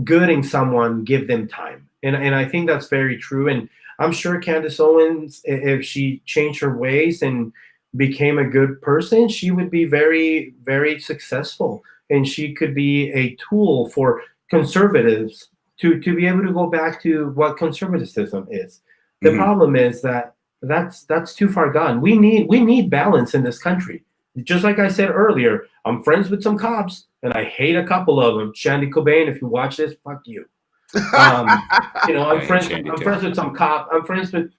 good in someone, give them time. And I think that's very true. And I'm sure Candace Owens, if she changed her ways and became a good person, she would be very, very successful. And she could be a tool for conservatives to be able to go back to what conservatism is. The problem is that's too far gone. We need balance in this country. Just like I said earlier, I'm friends with some cops, and I hate a couple of them. Shandy Cobain, if you watch this, fuck you. I'm friends with some cop. I'm friends with,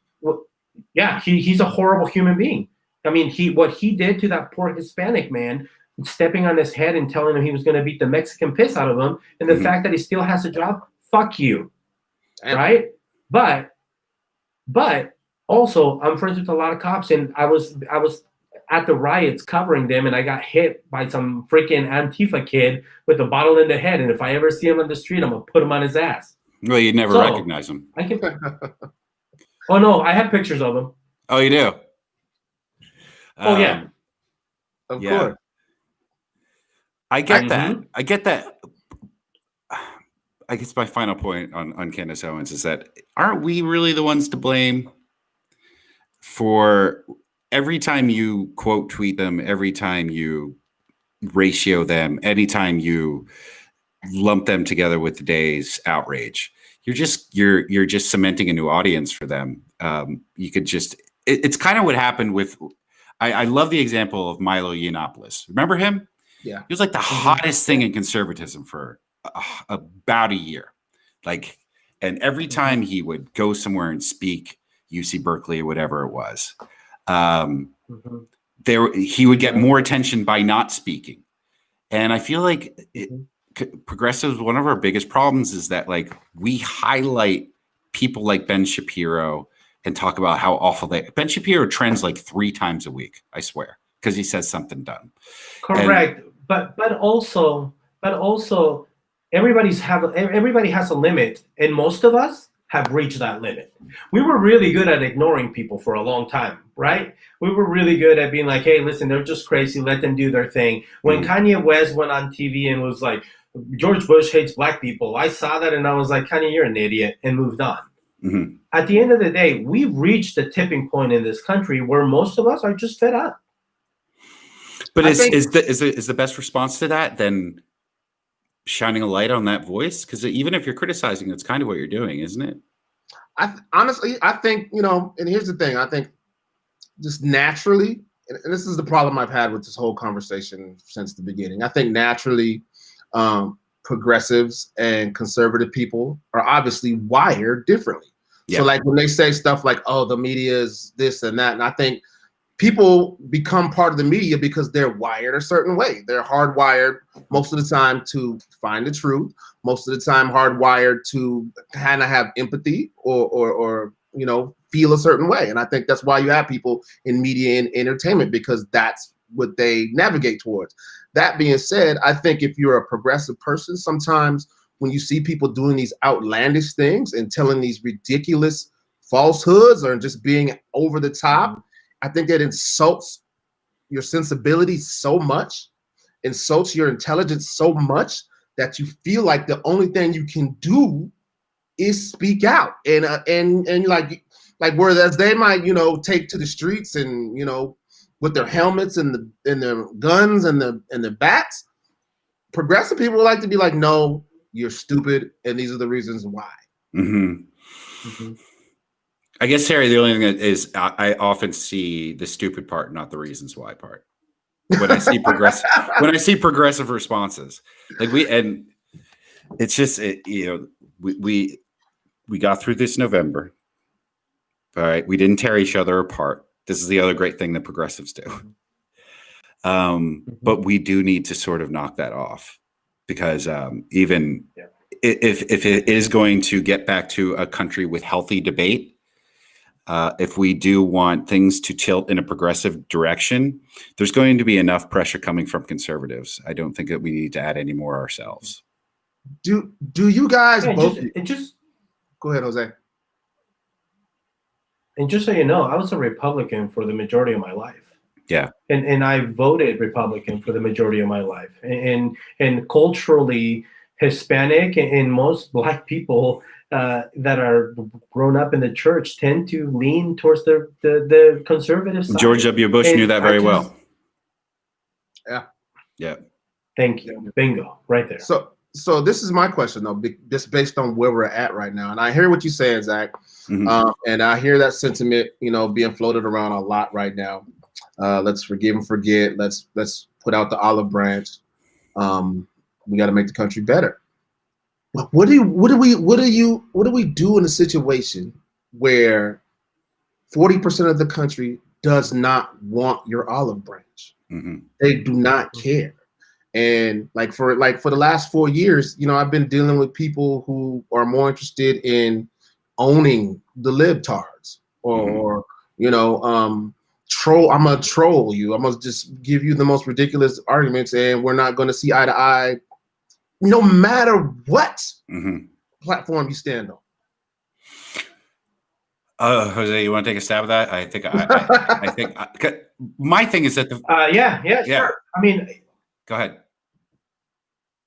he's a horrible human being. I mean, what he did to that poor Hispanic man, stepping on his head and telling him he was going to beat the Mexican piss out of him, and the fact that he still has a job, fuck you, right? But also, I'm friends with a lot of cops, and I was at the riots covering them, and I got hit by some freaking Antifa kid with a bottle in the head. And if I ever see him on the street, I'm gonna put him on his ass. Well, you'd never recognize him. Oh no, I have pictures of him. Oh, you do? Oh, yeah. Of Yeah. course. I get Mhm. that. I get that. I guess my final point on Candace Owens is that aren't we really the ones to blame for every time you quote tweet them, every time you ratio them, anytime you lump them together with today's outrage? You're just cementing a new audience for them. You could just it's kind of what happened with. I love the example of Milo Yiannopoulos. Remember him? Yeah. He was like the hottest thing in conservatism for about a year. Like, and every time he would go somewhere and speak, UC Berkeley or whatever it was, he would get more attention by not speaking. And I feel like progressives, one of our biggest problems is that like we highlight people like Ben Shapiro and talk about how awful Ben Shapiro trends like 3 times a week, I swear, because he says something dumb. Correct. But also everybody has a limit, and most of us have reached that limit. We were really good at ignoring people for a long time, right? We were really good at being like, hey, listen, they're just crazy, let them do their thing. When Kanye West went on TV and was like, George Bush hates black people, I saw that and I was like, Kanye, you're an idiot, and moved on. At the end of the day, we've reached the tipping point in this country where most of us are just fed up. But is the best response to that then shining a light on that voice? Because even if you're criticizing, that's kind of what you're doing, isn't it? Honestly, I think, and here's the thing. I think just naturally, and this is the problem I've had with this whole conversation since the beginning. I think naturally, progressives and conservative people are obviously wired differently. Yeah. So like when they say stuff like, oh, the media is this and that, and I think people become part of the media because they're wired a certain way. They're hardwired most of the time to find the truth, most of the time hardwired to kind of have empathy or feel a certain way. And I think that's why you have people in media and entertainment, because that's what they navigate towards. That being said, I think if you're a progressive person, sometimes when you see people doing these outlandish things and telling these ridiculous falsehoods or just being over the top, I think that insults your sensibility so much, insults your intelligence so much that you feel like the only thing you can do is speak out. And like whereas they might, take to the streets and, with their helmets and their guns and the bats, progressive people like to be like, no, you're stupid, and these are the reasons why. I guess, Harry, the only thing is I often see the stupid part, not the reasons why part. When I see progressive responses, like it's just we got through this November. All right, we didn't tear each other apart. This is the other great thing that progressives do. But we do need to sort of knock that off, because even if it is going to get back to a country with healthy debate, if we do want things to tilt in a progressive direction, there's going to be enough pressure coming from conservatives. I don't think that we need to add any more ourselves. Do you guys both? Go ahead, Jose. And just so you know, I was a Republican for the majority of my life. Yeah. And I voted Republican for the majority of my life. And culturally, Hispanic and most Black people that are grown up in the church tend to lean towards the conservative side. George W. Bush knew that very well. Yeah. Thank you. Bingo. Right there. So this is my question, though, just based on where we're at right now. And I hear what you're saying, Zach. And I hear that sentiment, being floated around a lot right now. Let's forgive and forget. Let's put out the olive branch. We got to make the country better. What do we do in a situation where 40% of the country does not want your olive branch? They do not care. And for the last 4 years, I've been dealing with people who are more interested in owning the libtards or troll. I'm gonna troll you. I'm gonna just give you the most ridiculous arguments, and we're not going to see eye to eye, no matter what platform you stand on. Jose, you want to take a stab at that? I think my thing is that yeah, Yeah. sure. I mean, go ahead.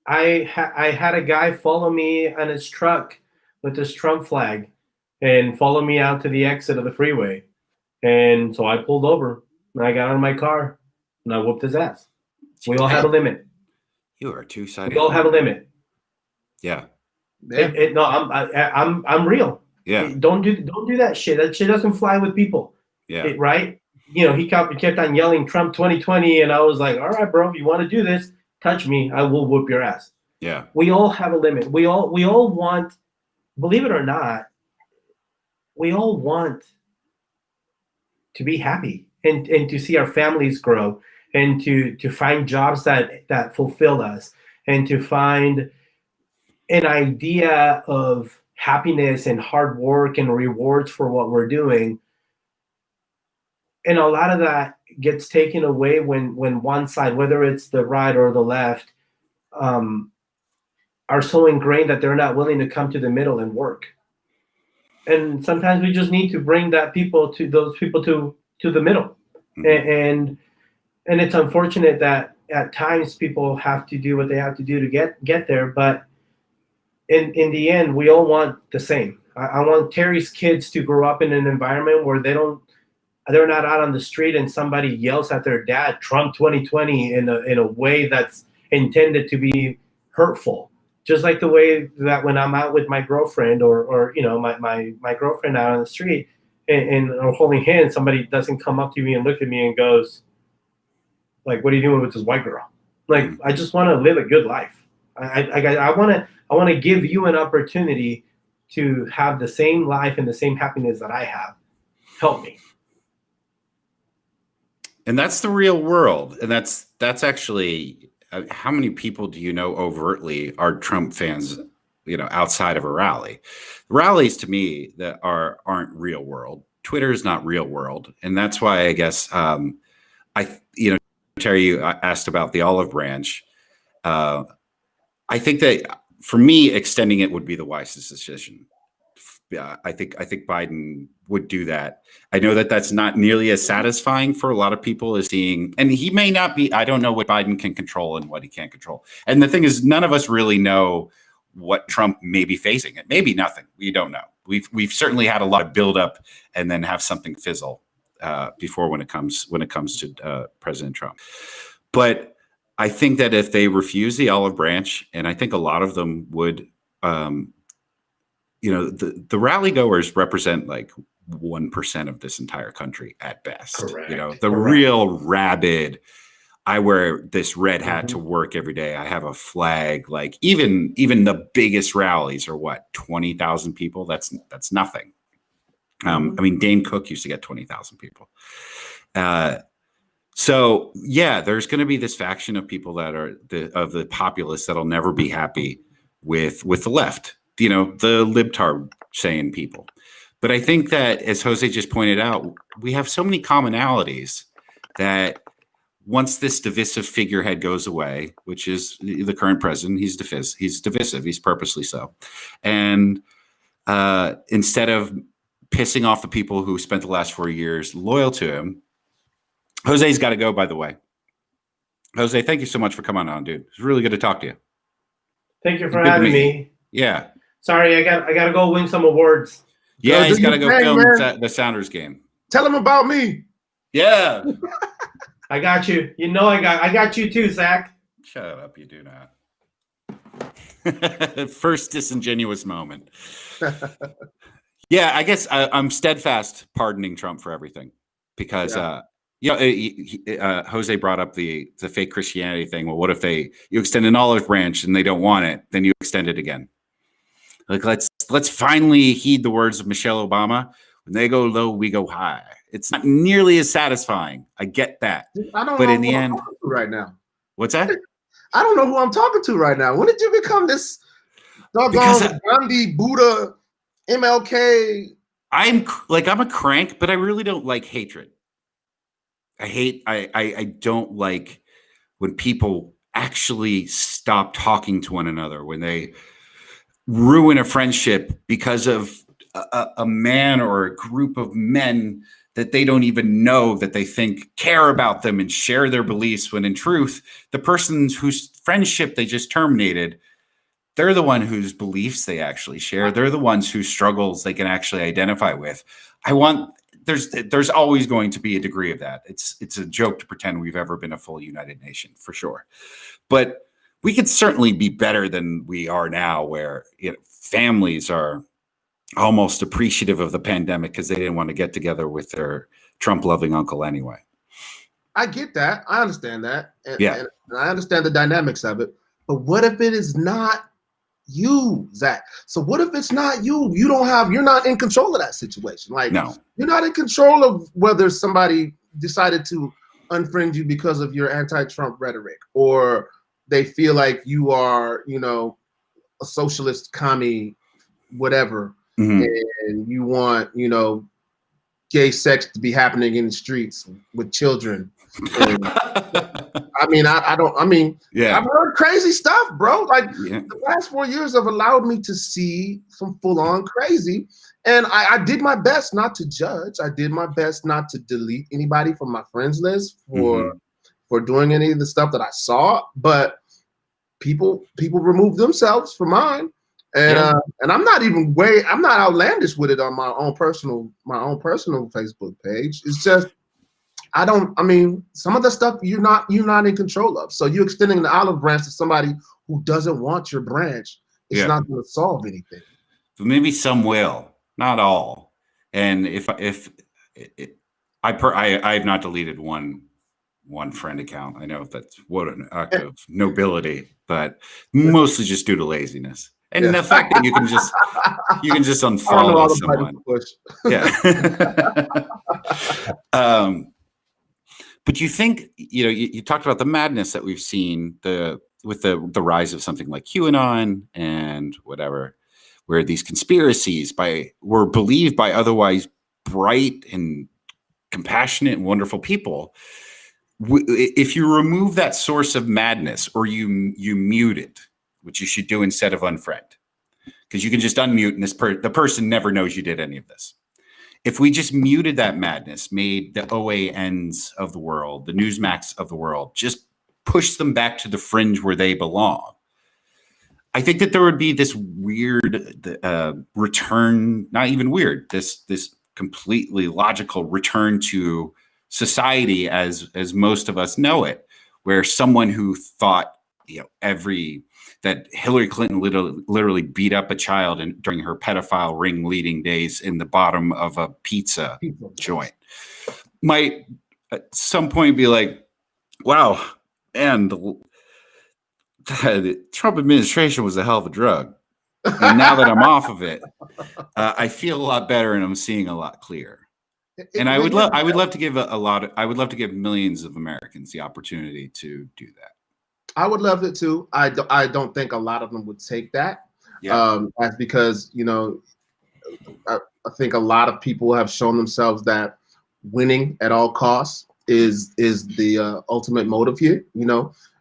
I had a guy follow me on his truck with this Trump flag and follow me out to the exit of the freeway. And so I pulled over and I got out of my car and I whooped his ass. We all have a limit. You are two-sided. We all have a limit. Yeah. No, I'm real. Yeah. Don't do that shit. That shit doesn't fly with people. Yeah. Right? You know, he kept on yelling Trump 2020, and I was like, all right, bro, if you want to do this, touch me, I will whoop your ass. Yeah. We all have a limit. We all want, believe it or not, we all want to be happy and to see our families grow and to find jobs that fulfill us and to find an idea of happiness and hard work and rewards for what we're doing. And a lot of that gets taken away when one side, whether it's the right or the left, are so ingrained that they're not willing to come to the middle and work. And sometimes we just need to bring those people to the middle. Mm-hmm. And it's unfortunate that at times people have to do what they have to do to get there. But in the end, we all want the same. I want Terry's kids to grow up in an environment where they're not out on the street and somebody yells at their dad, Trump 2020, in a way that's intended to be hurtful. Just like the way that when I'm out with my girlfriend or you know, my girlfriend out on the street and we're holding hands, somebody doesn't come up to me and look at me and goes, like, what are you doing with this white girl? Like, I just want to live a good life. I want to give you an opportunity to have the same life and the same happiness that I have. Help me. And that's the real world. And that's actually, how many people do you know overtly are Trump fans, you know, outside of a rally? Rallies to me that aren't real world. Twitter is not real world. And that's why I guess, Terry, you asked about the olive branch. I think that for me, extending it would be the wisest decision. I think Biden would do that. I know that that's not nearly as satisfying for a lot of people as seeing, and he may not be, I don't know what Biden can control and what he can't control. And the thing is, none of us really know what Trump may be facing. It may be nothing. We don't know. We've certainly had a lot of buildup and then have something fizzle before when it comes to President Trump. But I think that if they refuse the olive branch, and I think a lot of them would, the rally goers represent like 1% of this entire country at best. Correct. You know, the real rabid, I wear this red hat to work every day. I have a flag. Like even the biggest rallies are what, 20,000 people? That's nothing. I mean, Dane Cook used to get 20,000 people. So yeah, there's going to be this faction of people that are of the populace that'll never be happy with the left. You know, the libtard saying people. But I think that, as Jose just pointed out, we have so many commonalities that once this divisive figurehead goes away, which is the current president, he's divisive, he's purposely so. And instead of pissing off the people who spent the last 4 years loyal to him, Jose's got to go, by the way. Jose, thank you so much for coming on, dude. It's really good to talk to you. Thank you for having me. Yeah. Sorry, I got to go win some awards. Yeah, he's got to go film the Sounders game. Tell him about me. Yeah. I got you. You know I got you too, Zach. Shut up, you do not. First disingenuous moment. Yeah, I guess I'm steadfast pardoning Trump for everything because Jose brought up the fake Christianity thing. Well, what if you extend an olive branch and they don't want it, then you extend it again. Like let's finally heed the words of Michelle Obama. When they go low, we go high. It's not nearly as satisfying. I get that. I don't but know in the end, right now. What's that? I don't know who I'm talking to right now. When did you become this doggone Gandhi, Buddha, MLK? I'm a crank, but I really don't like hatred. I don't like when people actually stop talking to one another, when they ruin a friendship because of a man or a group of men that they don't even know that they think care about them and share their beliefs, when in truth, the person whose friendship they just terminated, they're the one whose beliefs they actually share. They're the ones whose struggles they can actually identify with. There's always going to be a degree of that. It's a joke to pretend we've ever been a full united nation, for sure. But we could certainly be better than we are now, where families are almost appreciative of the pandemic because they didn't want to get together with their Trump-loving uncle anyway. I get that. I understand that. And I understand the dynamics of it. But what if it is not you, Zach? So what if it's not you? You're not in control of that situation. Like, no, you're not in control of whether somebody decided to unfriend you because of your anti-Trump rhetoric, or they feel like you are, a socialist, commie, whatever. Mm-hmm. And you want, gay sex to be happening in the streets with children. And, I've heard crazy stuff, bro. Like, the last 4 years have allowed me to see some full-on crazy. And I did my best not to judge. I did my best not to delete anybody from my friends list for doing any of the stuff that I saw. But people removed themselves from mine. And I'm not outlandish with it on my own personal Facebook page. It's just some of the stuff you're not in control of. So you extending the olive branch to somebody who doesn't want your branch, it's not going to solve anything. But maybe some will, not all. And I have not deleted one friend account. I know that's what an act of nobility, but mostly just due to laziness. And the fact that you can just unfollow someone. But you think, you talked about the madness that we've seen with the rise of something like QAnon and whatever, where these conspiracies were believed by otherwise bright and compassionate and wonderful people. If you remove that source of madness, or you mute it, which you should do instead of unfriend, because you can just unmute and the person never knows you did any of this. If we just muted that madness, made the OANs of the world, the Newsmax of the world, just push them back to the fringe where they belong, I think that there would be this weird return, not even weird, this completely logical return to society as most of us know it, where someone who thought that Hillary Clinton literally beat up a child during her pedophile ring leading days in the bottom of a pizza joint might at some point be like, wow, and the Trump administration was a hell of a drug. And now that I'm off of it, I feel a lot better and I'm seeing a lot clearer. And I would love to give millions of Americans the opportunity to do that. I would love it too. I don't think a lot of them would take that. That's because, I think a lot of people have shown themselves that winning at all costs is the ultimate motive here.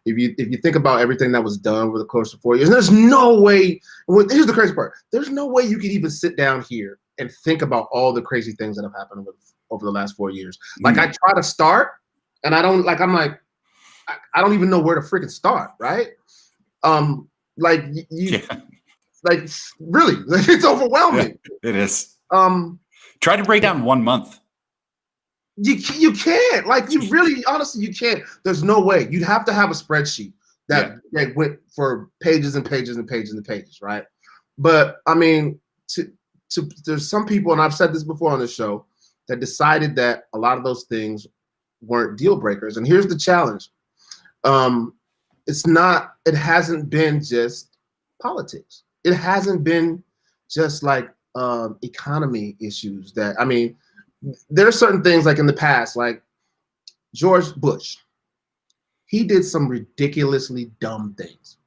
If you think about everything that was done over the course of 4 years, there's no way. Here's the crazy part: there's no way you could even sit down here and think about all the crazy things that have happened over the last 4 years. Like, I try to start, and I don't like. I'm like, I don't even know where to freaking start, right? Like really, it's overwhelming. Yeah, it is. Try to break down 1 month. You can't. Like, you really, honestly, you can't. There's no way. You'd have to have a spreadsheet that went for pages and pages and pages and pages, right? But there's some people, and I've said this before on the show, that decided that a lot of those things weren't deal breakers. And here's the challenge. It hasn't been just politics. It hasn't been just like economy issues there are certain things, like in the past, like George Bush, he did some ridiculously dumb things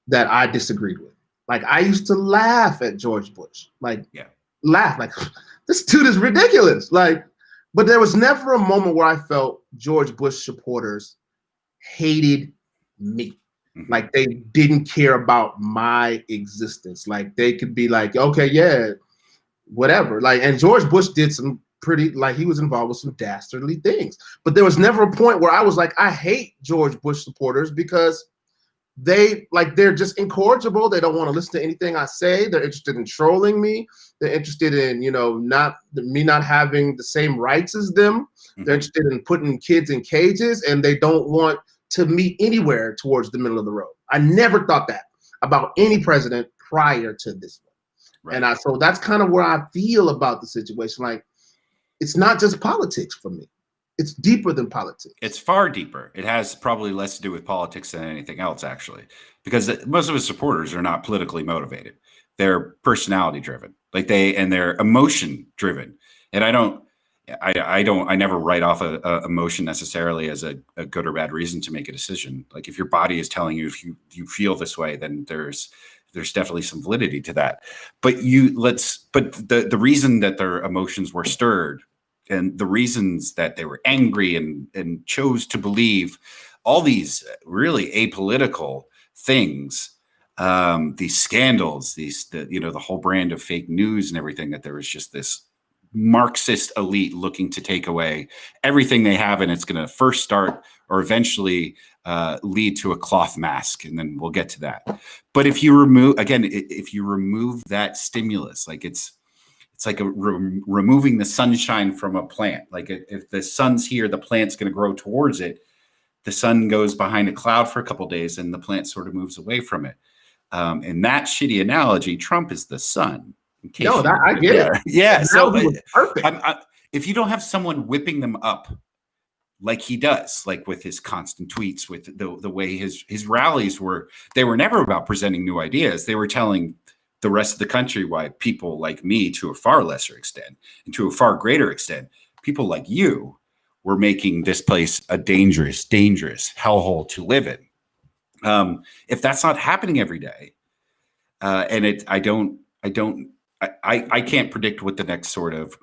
that I disagreed with. Like, I used to laugh at George Bush, laugh like, this dude is ridiculous. Like, but there was never a moment where I felt George Bush supporters hated me. Like, they didn't care about my existence. Like, they could be like, okay, yeah, whatever. Like, and George Bush did some pretty, like, he was involved with some dastardly things. But there was never a point where I was like, I hate George Bush supporters because they're just incorrigible. They don't want to listen to anything I say. They're interested in trolling me. They're interested in, not having the same rights as them. Mm-hmm. They're interested in putting kids in cages, and they don't want to meet anywhere towards the middle of the road. I never thought that about any president prior to this one. Right. And so that's kind of where I feel about the situation. Like, it's not just politics for me. It's deeper than politics. It's far deeper. It has probably less to do with politics than anything else, actually, because most of his supporters are not politically motivated. They're personality driven, they're emotion driven. And I never write off a emotion necessarily as a good or bad reason to make a decision. Like, if your body is telling you if you feel this way, then there's definitely some validity to that. But the reason that their emotions were stirred, and the reasons that they were angry and chose to believe all these really apolitical things, these scandals, the whole brand of fake news and everything, that there was just this Marxist elite looking to take away everything they have, and it's going to first start or eventually lead to a cloth mask, and then we'll get to that. But if you remove that stimulus, like it's like removing the sunshine from a plant. Like, if the sun's here, the plant's going to grow towards it. The sun goes behind a cloud for a couple of days, and the plant sort of moves away from it. In that shitty analogy, Trump is the sun. No, I get it. Yeah. So perfect. If you don't have someone whipping them up like he does, like with his constant tweets, with the way his rallies were, they were never about presenting new ideas. They were telling the rest of the country why people like me, to a far lesser extent, and to a far greater extent, people like you, were making this place a dangerous hellhole to live in. If that's not happening every day, and I can't predict what the next sort of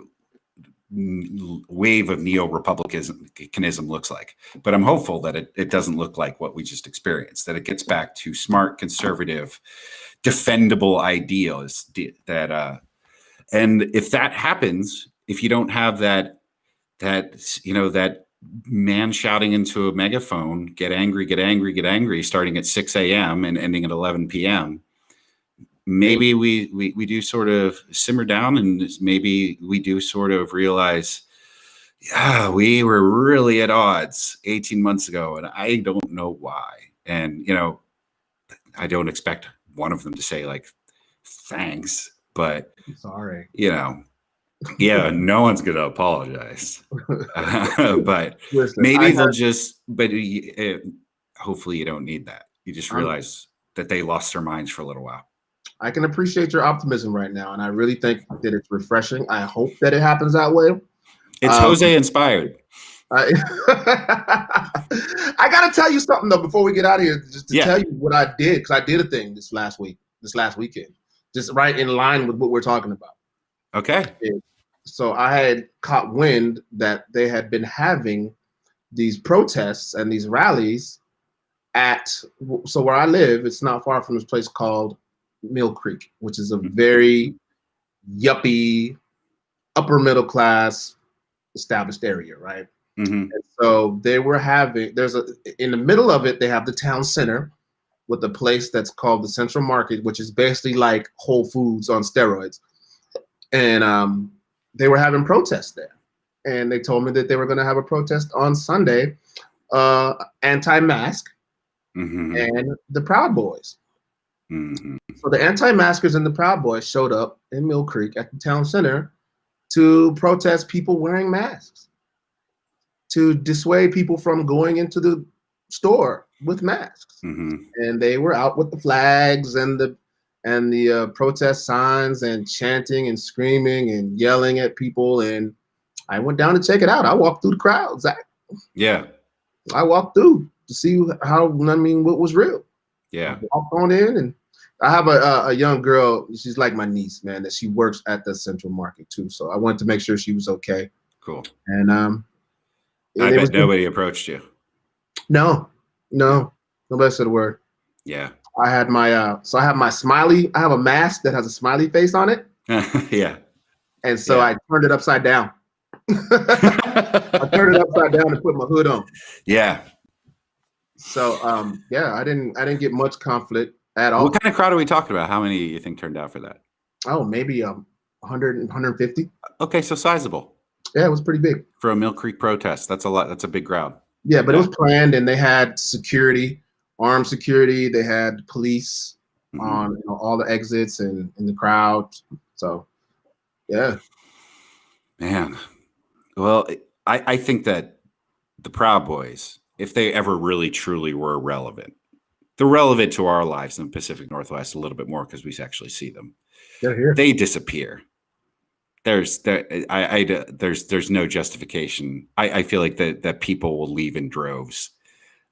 wave of neo-republicanism looks like, but I'm hopeful that it doesn't look like what we just experienced, that it gets back to smart, conservative, defendable ideals and if that happens, if you don't have that man shouting into a megaphone, get angry, starting at 6 a.m. and ending at 11 p.m., maybe we do sort of simmer down, and maybe we do sort of realize, yeah, we were really at odds 18 months ago, and I don't know why. And, I don't expect one of them to say, like, thanks, but sorry, yeah, no one's going to apologize. But listen, maybe they'll just, but hopefully you don't need that. You just realize that they lost their minds for a little while. I can appreciate your optimism right now, and I really think that it's refreshing. I hope that it happens that way. It's Jose inspired. I got to tell you something, though, before we get out of here, just to tell you what I did, because I did a thing this last weekend, just right in line with what we're talking about. Okay. So I had caught wind that they had been having these protests and these rallies so where I live, it's not far from this place called Mill Creek, which is a very yuppie, upper middle class established area, right? Mm-hmm. And so they were having, in the middle of it, they have the town center with a place that's called the Central Market, which is basically like Whole Foods on steroids. And they were having protests there. And they told me that they were going to have a protest on Sunday, anti-mask, and the Proud Boys. Mm-hmm. So the anti-maskers and the Proud Boys showed up in Mill Creek at the town center to protest people wearing masks, to dissuade people from going into the store with masks. Mm-hmm. And they were out with the flags and the protest signs and chanting and screaming and yelling at people. And I went down to check it out. I walked through the crowd, Zach. Yeah. I walked through to see what was real. Yeah. I walked on in, and I have a young girl. She's like my niece, man, that she works at the Central Market too. So I wanted to make sure she was okay. Cool. And I bet nobody approached you. No, nobody said a word. Yeah. I had my I have my smiley. I have a mask that has a smiley face on it. Yeah. and so I turned it upside down. I turned it upside down and put my hood on. Yeah. So I didn't get much conflict at all. What kind of crowd are we talking about? How many you think turned out for that? Oh, maybe 100, 150. Okay, so sizable. Yeah, it was pretty big. For a Mill Creek protest, that's a lot. That's a big crowd. Yeah, but it was planned, and they had security, armed security. They had police on all the exits and in the crowd. So, yeah. Man, well, I think that the Proud Boys, if they ever really truly were relevant, they're relevant to our lives in the Pacific Northwest a little bit more because we actually see them. They're here. They disappear. There's no justification. I feel like that people will leave in droves.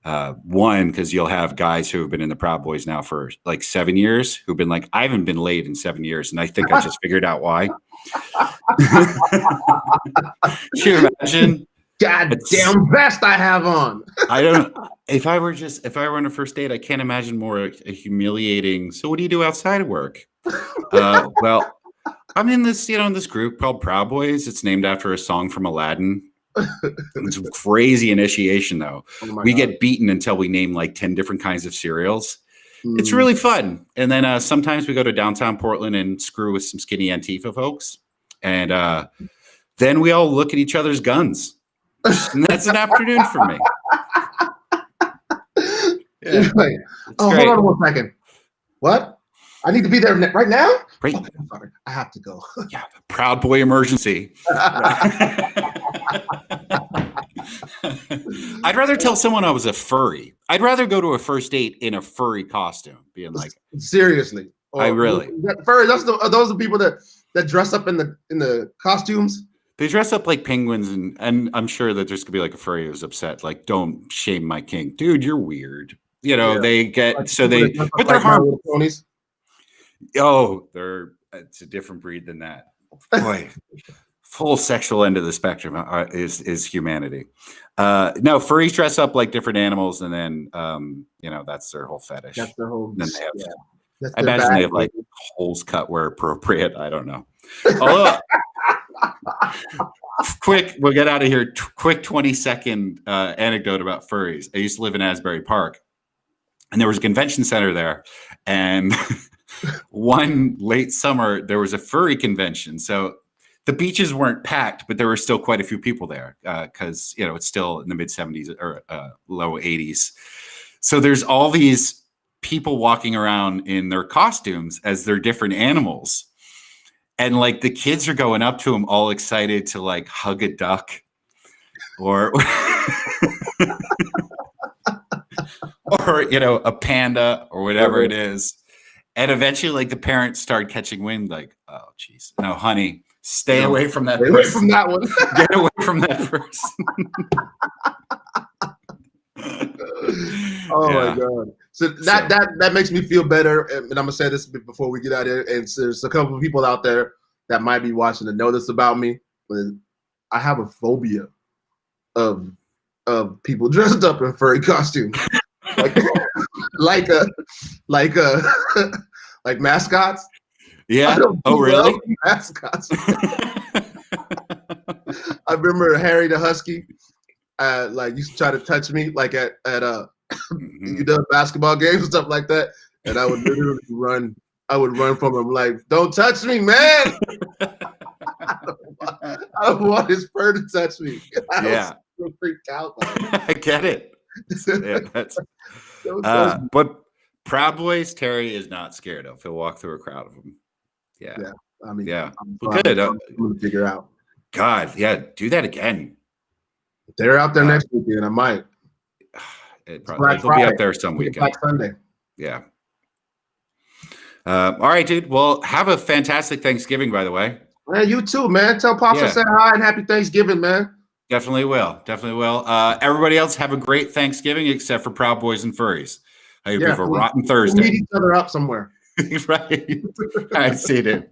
One, because you'll have guys who have been in the Proud Boys now for like 7 years who've been like, I haven't been laid in 7 years, and I think I just figured out why. Can you imagine? God damn vest I have on. I don't. If I were on a first date, I can't imagine more a humiliating. So what do you do outside of work? Well, I'm in this, in this group called Proud Boys. It's named after a song from Aladdin. It's a crazy initiation, though. We get beaten until we name like 10 different kinds of cereals. It's really fun. And then sometimes we go to downtown Portland and screw with some skinny Antifa folks. And then we all look at each other's guns. And that's an afternoon for me. Yeah. Like, hold on one second. What? I need to be there right now? Right. Okay, I'm sorry. I have to go. Yeah. Proud Boy emergency. I'd rather tell someone I was a furry. I'd rather go to a first date in a furry costume, being like, seriously. I really. Furry, those are the people that dress up in the costumes. They dress up like penguins, and I'm sure that there's gonna be like a furry who's upset, like, don't shame my kink, dude. You're weird. They get like, so they, but they're harmless. Oh, it's a different breed than that. Boy, full sexual end of the spectrum is humanity. No, furries dress up like different animals, and then that's their whole fetish. That's their whole. Then they have, I imagine they have like holes cut where appropriate. I don't know. Although, we'll get out of here. Quick 20-second anecdote about furries. I used to live in Asbury Park, and there was a convention center there, and one late summer there was a furry convention. So the beaches weren't packed, but there were still quite a few people there because it's still in the mid 70s or low 80s. So there's all these people walking around in their costumes as their different animals. And like the kids are going up to them all excited to like hug a duck or a panda or whatever it is. And eventually like the parents start catching wind like, oh geez, no, honey, stay away from that person. Away from that one. Get away from that person. My God. So that makes me feel better. And I'm gonna say this before we get out of here. And so there's a couple of people out there that might be watching and know this about me. But I have a phobia of people dressed up in furry costumes. like mascots. Yeah. Oh, really? Mascots. I remember Harry the Husky. Used to try to touch me like at basketball games and stuff like that, and I would literally run. I would run from him like, "Don't touch me, man!" I don't want his fur to touch me. I was so freaked out. I get it. But Proud Boys, Terry is not scared of. He'll walk through a crowd of them. Yeah. I mean, yeah. Good. I'm going to figure out. God, yeah, do that again. If they're out there next weekend, I might. They'll be up there some weekend. Black Sunday. Yeah. All right, dude. Well, have a fantastic Thanksgiving, by the way. Man, you too, man. Tell Pops I said hi and happy Thanksgiving, man. Definitely will. Everybody else have a great Thanksgiving, except for Proud Boys and Furries. I hope you have a rotten Thursday. We'll meet each other up somewhere. Right. All right, see you, dude.